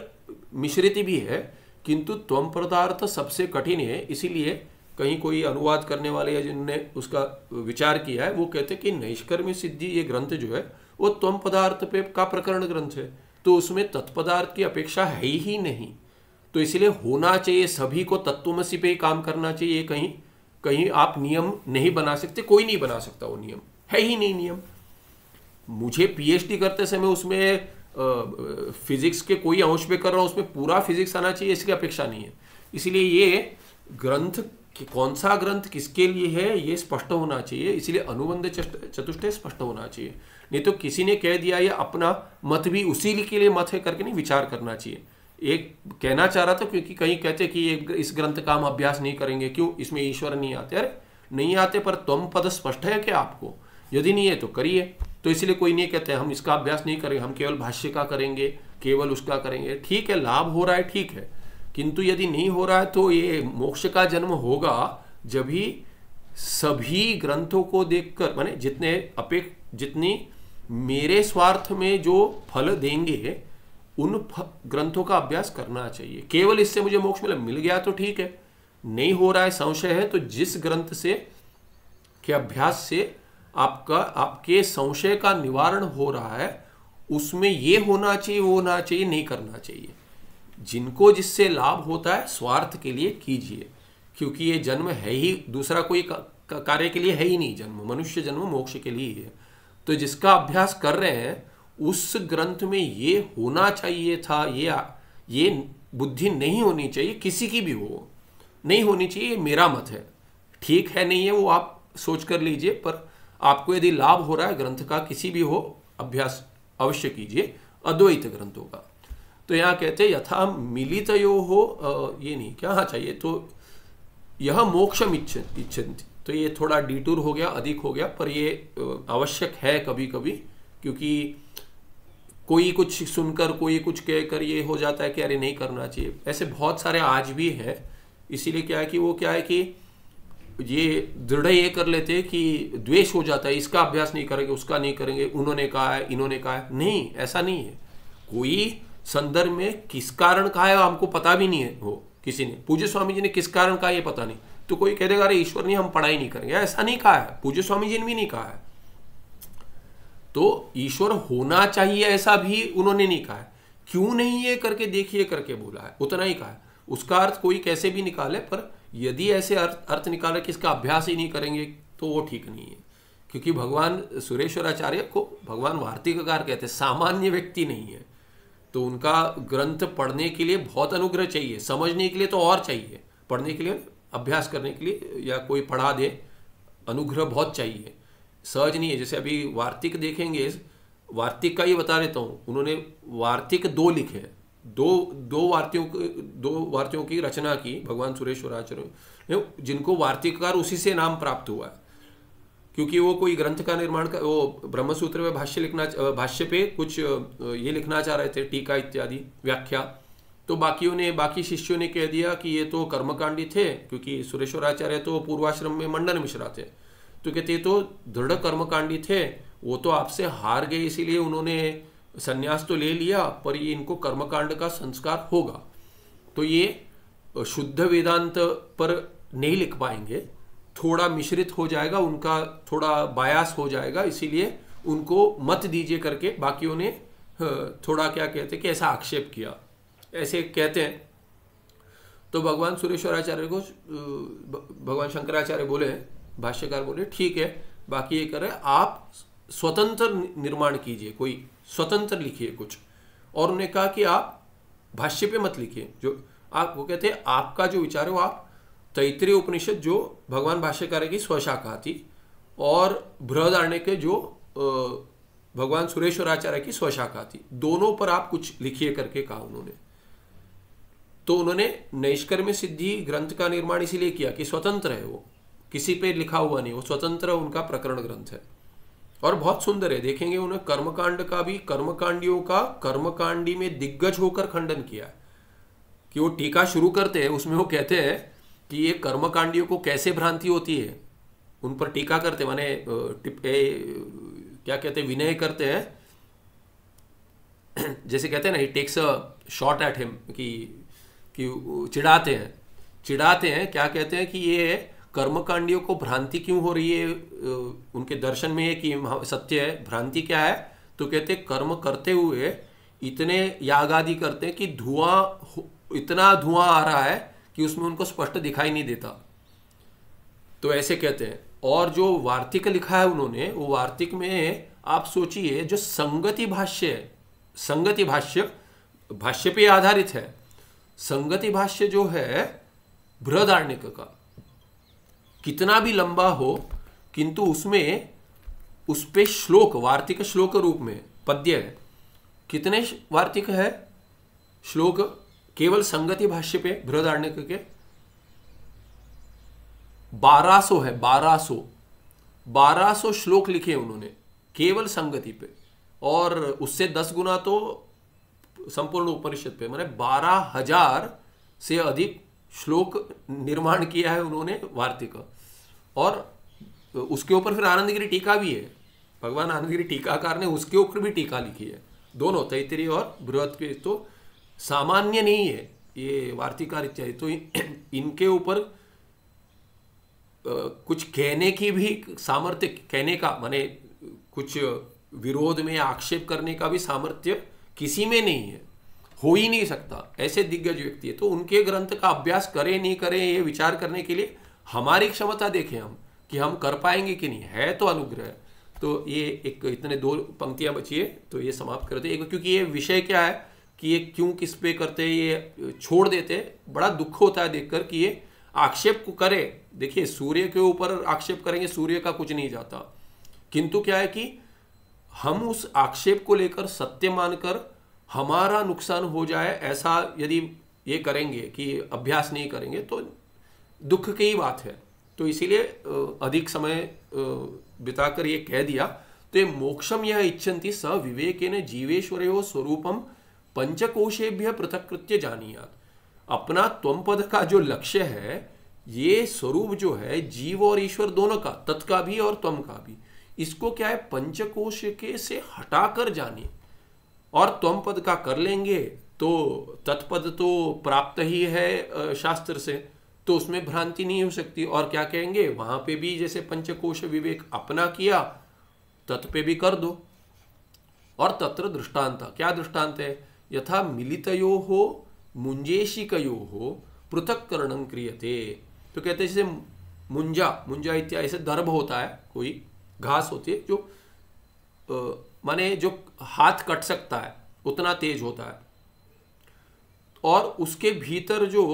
मिश्रित भी है, किंतु त्वम पदार्थ सबसे कठिन है। इसीलिए कहीं कोई अनुवाद करने वाले हैं जिन्होंने उसका विचार किया है, वो कहते हैं कि नैष्कर्म्य सिद्धि ये ग्रंथ जो है वो त्वम पदार्थ पे का प्रकरण ग्रंथ है, तो उसमें तत्पदार्थ की अपेक्षा है ही नहीं, तो इसलिए होना चाहिए सभी को तत्वमसी पे ही काम करना चाहिए। कहीं कहीं आप नियम नहीं बना सकते, कोई नहीं बना सकता, वो नियम है ही नहीं नियम। मुझे पीएचडी करते समय उसमें फिजिक्स के कोई अंश पे कर रहा हूँ, उसमें पूरा फिजिक्स आना चाहिए इसकी अपेक्षा नहीं है। इसलिए ये ग्रंथ कौन सा ग्रंथ किसके लिए है ये स्पष्ट होना चाहिए, इसलिए अनुबंध चतुष्टय स्पष्ट होना चाहिए। नहीं तो किसी ने कह दिया ये अपना मत भी उसी के लिए मत है करके नहीं विचार करना चाहिए। एक कहना चाह रहा था, क्योंकि कहीं कहते कि इस ग्रंथ का हम अभ्यास नहीं करेंगे, क्यों, इसमें ईश्वर नहीं आते। अरे नहीं आते, पर त्वम पद स्पष्ट है क्या आपको, यदि नहीं है तो करिए। तो इसलिए कोई नहीं कहते हम इसका अभ्यास नहीं करेंगे, हम केवल भाष्य का करेंगे, केवल उसका करेंगे। ठीक है, लाभ हो रहा है, ठीक है, किंतु यदि नहीं हो रहा है तो ये मोक्ष का जन्म होगा जब ही सभी ग्रंथों को देखकर, माने जितनी मेरे स्वार्थ में जो फल देंगे उन ग्रंथों का अभ्यास करना चाहिए। केवल इससे मुझे मोक्ष मिल गया तो ठीक है, नहीं हो रहा है, संशय है, तो जिस ग्रंथ से के अभ्यास से आपके संशय का निवारण हो रहा है उसमें ये होना चाहिए, वो होना चाहिए, नहीं करना चाहिए। जिनको जिससे लाभ होता है स्वार्थ के लिए कीजिए, क्योंकि ये जन्म है ही, दूसरा कोई कार्य के लिए है ही नहीं। जन्म मनुष्य जन्म मोक्ष के लिए ही है। तो जिसका अभ्यास कर रहे हैं उस ग्रंथ में ये होना चाहिए था, ये बुद्धि नहीं होनी चाहिए, किसी की भी हो नहीं होनी चाहिए, मेरा मत है। ठीक है नहीं है वो आप सोच कर लीजिए, पर आपको यदि लाभ हो रहा है ग्रंथ का किसी भी हो, अभ्यास अवश्य कीजिए अद्वैत ग्रंथों का। तो यहाँ कहते यथा मिलितयो हो, ये नहीं क्या हाँ चाहिए, तो यह मोक्षम इच्छन्ति। तो ये थोड़ा डिटूर हो गया, अधिक हो गया, पर ये आवश्यक है कभी कभी, क्योंकि कोई कुछ सुनकर कोई कुछ कहकर ये हो जाता है कि अरे नहीं करना चाहिए। ऐसे बहुत सारे आज भी हैं। इसीलिए क्या है कि वो क्या है कि ये दृढ़ ये कर लेते हैं कि द्वेष हो जाता है, इसका अभ्यास नहीं करेंगे, उसका नहीं करेंगे, उन्होंने कहा है, इन्होंने कहा है। नहीं, ऐसा नहीं है। कोई संदर्भ में किस कारण कहा है हमको पता भी नहीं है, हो किसी ने, पूज्य स्वामी जी ने किस कारण कहा ये पता नहीं, तो कोई कह देगा अरे ईश्वर नहीं, हम पढ़ाई नहीं करेंगे। ऐसा नहीं कहा है, पूज्य स्वामी जी ने भी नहीं कहा है। तो ईश्वर होना चाहिए ऐसा भी उन्होंने नहीं कहा है। क्यों नहीं है करके देखिए करके बोला है, उतना ही कहा है। उसका अर्थ कोई कैसे भी निकाले, पर यदि ऐसे अर्थ निकाले कि इसका अभ्यास ही नहीं करेंगे तो वो ठीक नहीं है। क्योंकि भगवान सुरेश्वराचार्य को भगवान वार्तिककार कहते हैं, सामान्य व्यक्ति नहीं है। तो उनका ग्रंथ पढ़ने के लिए बहुत अनुग्रह चाहिए, समझने के लिए तो और चाहिए, पढ़ने के लिए, अभ्यास करने के लिए, या कोई पढ़ा दे, अनुग्रह बहुत चाहिए, सहज नहीं है। जैसे अभी वार्तिक देखेंगे, वार्तिक का ही बता देता हूँ, उन्होंने वार्तिक 2 लिखे, दो वार्तियों की रचना की भगवान सुरेश्वराचार्य, जिनको वार्तिककार उसी से नाम प्राप्त हुआ है। क्योंकि वो कोई ग्रंथ का निर्माण का, वो ब्रह्मसूत्र में भाष्य पे कुछ ये लिखना चाह रहे थे, टीका इत्यादि व्याख्या, तो बाकी शिष्यों ने कह दिया कि ये तो कर्मकांडी थे, क्योंकि सुरेश्वराचार्य तो पूर्वाश्रम में मंडन मिश्रा थे, तो कहते तो दृढ़ कर्मकांडी थे, वो तो आपसे हार गए, इसीलिए उन्होंने संन्यास तो ले लिया, पर ये इनको कर्मकांड का संस्कार होगा। तो ये शुद्ध वेदांत पर नहीं लिख पाएंगे, थोड़ा मिश्रित हो जाएगा, उनका थोड़ा बायास हो जाएगा, इसीलिए उनको मत दीजिए करके बाकियों ने थोड़ा क्या कहते कि ऐसा आक्षेप किया, ऐसे कहते हैं। तो भगवान सुरेश्वराचार्य को भगवान शंकराचार्य बोले, भाष्यकार बोले ठीक है, बाकी ये करें आप स्वतंत्र निर्माण कीजिए, कोई स्वतंत्र लिखिए कुछ। और उन्होंने कहा कि आप भाष्य पे मत लिखिए, जो आप वो कहते हैं आपका जो विचार है वो आप तैत्तिरीय उपनिषद जो भगवान भाष्यकार की स्वशाखा थी और बृहदारण्य के जो भगवान सुरेश्वराचार्य की स्वशाखा थी, दोनों पर आप कुछ लिखिए करके कहा उन्होंने। तो उन्होंने नैष्कर्म्य सिद्धि ग्रंथ का निर्माण इसीलिए किया कि स्वतंत्र है, वो किसी पे लिखा हुआ नहीं, वो स्वतंत्र उनका प्रकरण ग्रंथ है और बहुत सुंदर है। देखेंगे उन्होंने कर्मकांड का भी, कर्मकांडियों का कर्मकांडी में दिग्गज होकर खंडन किया है। कि वो टीका शुरू करते हैं, उसमें वो कहते हैं कि ये कर्मकांडियों को कैसे भ्रांति होती है, उन पर टीका करते, माने क्या कहते हैं, विनय करते हैं, जैसे कहते हैं ना, he takes a shot at him, कि चिढ़ाते हैं, क्या कहते हैं कि ये कर्मकांडियों को भ्रांति क्यों हो रही है, उनके दर्शन में है कि सत्य है, भ्रांति क्या है, तो कहते कर्म करते हुए इतने याग आदि करते हैं कि इतना धुआं आ रहा है कि उसमें उनको स्पष्ट दिखाई नहीं देता, तो ऐसे कहते हैं। और जो वार्तिक लिखा है उन्होंने, वो वार्तिक में आप सोचिए जो संगति भाष्य है, संगति भाष्य पे आधारित है, संगति भाष्य जो है बृहदारण्यक का कितना भी लंबा हो, किंतु उसमें उस पे श्लोक, वार्तिक श्लोक रूप में पद्य है। कितने वार्तिक है श्लोक केवल संगति भाष्य पे बृहदारण्यक के? 1200 है, 1200 श्लोक लिखे उन्होंने केवल संगति पे, और उससे 10 गुना तो संपूर्ण उपनिषद पे, माने 12,000 से अधिक श्लोक निर्माण किया है उन्होंने वार्तिक। और उसके ऊपर फिर आनंदगिरी टीका भी है, भगवान आनंदगिरी टीकाकार ने उसके ऊपर भी टीका लिखी है, दोनों तैत्तिरीय और बृहद के। तो सामान्य नहीं है ये वार्तिकार इत्यादि, तो इनके ऊपर कुछ कहने की भी सामर्थ्य, कहने का माने कुछ विरोध में आक्षेप करने का भी सामर्थ्य किसी में नहीं है, हो ही नहीं सकता, ऐसे दिग्गज व्यक्ति है। तो उनके ग्रंथ का अभ्यास करें नहीं करें ये विचार करने के लिए हमारी क्षमता देखें हम कि हम कर पाएंगे कि नहीं, है तो अनुग्रह। तो ये एक इतने 2 पंक्तियां बची है, तो ये समाप्त करते हैं, क्योंकि ये विषय क्या है कि ये क्यों किस पे करते हैं, ये छोड़ देते हैं। बड़ा दुख होता है देखकर कि ये आक्षेप को करे। देखिए सूर्य के ऊपर आक्षेप करेंगे, सूर्य का कुछ नहीं जाता, किंतु क्या है कि हम उस आक्षेप को लेकर सत्य मानकर हमारा नुकसान हो जाए, ऐसा यदि ये करेंगे कि अभ्यास नहीं करेंगे तो दुख की ही बात है। तो इसीलिए अधिक समय बिताकर ये कह दिया। तो ये मोक्षम यह इच्छन्ति स विवेकेन जीवेश्वरयो स्वरूपम पंचकोशेभ्य पृथक्कृत्य जानीयात। अपना त्वम पद का जो लक्ष्य है, ये स्वरूप जो है जीव और ईश्वर दोनों का, तत् का भी और त्वम का भी, इसको क्या है पंचकोश के से हटाकर जाने। और त्वम पद का कर लेंगे तो तत्पद तो प्राप्त ही है शास्त्र से, तो उसमें भ्रांति नहीं हो सकती। और क्या कहेंगे वहां पे भी जैसे पंचकोश विवेक अपना किया, तत् पे भी कर दो। और तत्र दृष्टांत, क्या दृष्टांत है, यथा मिलितयोः मुंजेशिकयोः पृथक्करणं क्रियते। तो कहते हैं जैसे मुंजा इत्यादि से दर्भ होता है, कोई घास होती है जो माने जो हाथ कट सकता है उतना तेज होता है, और उसके भीतर जो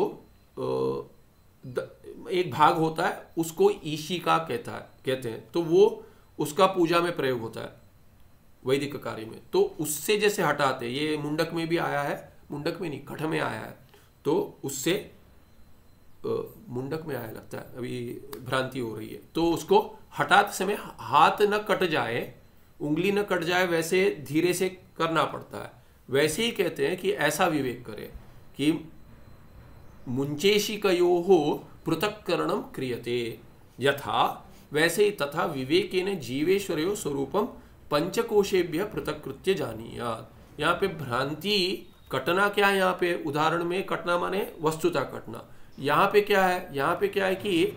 एक भाग होता है उसको ईशिका कहते हैं। तो वो उसका पूजा में प्रयोग होता है वैदिक कार्य में। तो उससे जैसे हटाते, ये मुंडक में भी आया है, मुंडक में नहीं कठ में आया है, तो उससे मुंडक में आया लगता है, अभी भ्रांति हो रही है। तो उसको हटाते समय हाथ न कट जाए, उंगली न कट जाए, वैसे धीरे से करना पड़ता है। वैसे ही कहते हैं कि ऐसा विवेक करें कि मुंचेशिकयोः पृथक्करणं क्रियते यथा, वैसे ही तथा विवेकेन जीवेश्वरयो स्वरूपम पंचकोशेभ्य पृथक्कृत्य जानीयात्। यहाँ पे भ्रांति कटना क्या है, यहाँ पे उदाहरण में कटना माने वस्तुता कटना। यहाँ पे क्या है, यहाँ पे क्या है कि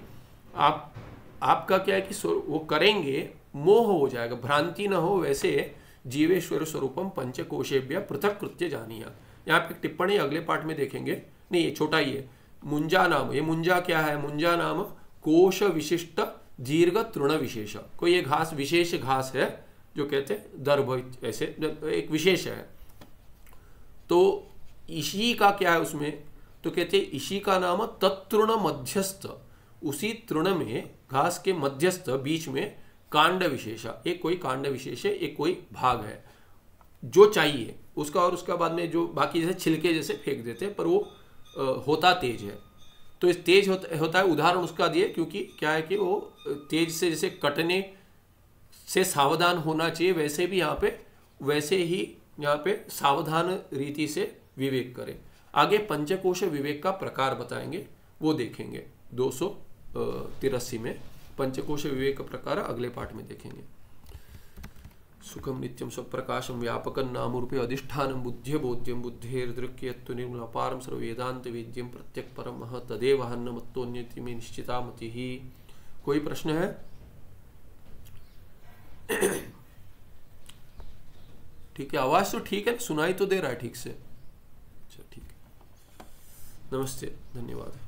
आपका क्या है कि वो करेंगे मोह हो जाएगा, भ्रांति न हो। वैसे जीवेश्वर स्वरूपम पंचकोशेभ्य पृथक्कृत्य जानीयात्। यहाँ पे टिप्पणी अगले पाठ में देखेंगे, नहीं ये छोटा ही है मुंजा नाम, ये मुंजा क्या है? मुंजा नाम कोश विशिष्ट दीर्घ तृण विशेष। कोई ये घास विशेष घास है जो कहते हैं दर्भ, ऐसे एक विशेष है। तो इसी का क्या है उसमें? तो कहते हैं इसी का नाम तत्तृण मध्यस्थ, उसी तृण में घास के मध्यस्थ बीच में कांड विशेष, एक कोई कांड विशेष है, एक कोई भाग है जो चाहिए उसका, और उसका बाद में जो बाकी जैसे छिलके जैसे फेंक देते हैं, पर वो होता तेज है। तो इस तेज होता है, उदाहरण उसका दिए क्योंकि क्या है कि वो तेज से जैसे कटने से सावधान होना चाहिए, वैसे भी यहाँ पे वैसे ही यहाँ पे सावधान रीति से विवेक करें। आगे पंचकोश विवेक का प्रकार बताएंगे, वो देखेंगे 283 में पंचकोश विवेक का प्रकार अगले पाठ में देखेंगे। सुखम नित्यम स्वप्रकाशम व्यापकं नाम रूपे अधिष्ठानं बुद्ध्य बोध्यम बुद्धेर्दृक्यत्व निर्मल अपारम सर्व वेदांत वेद्यम प्रत्यक परम तदेव हन्नमत्तोन्यति में निश्चिता मति ही। कोई प्रश्न है? ठीक है, आवाज तो ठीक है, सुनाई तो दे रहा है ठीक से। अच्छा ठीक है, नमस्ते, धन्यवाद।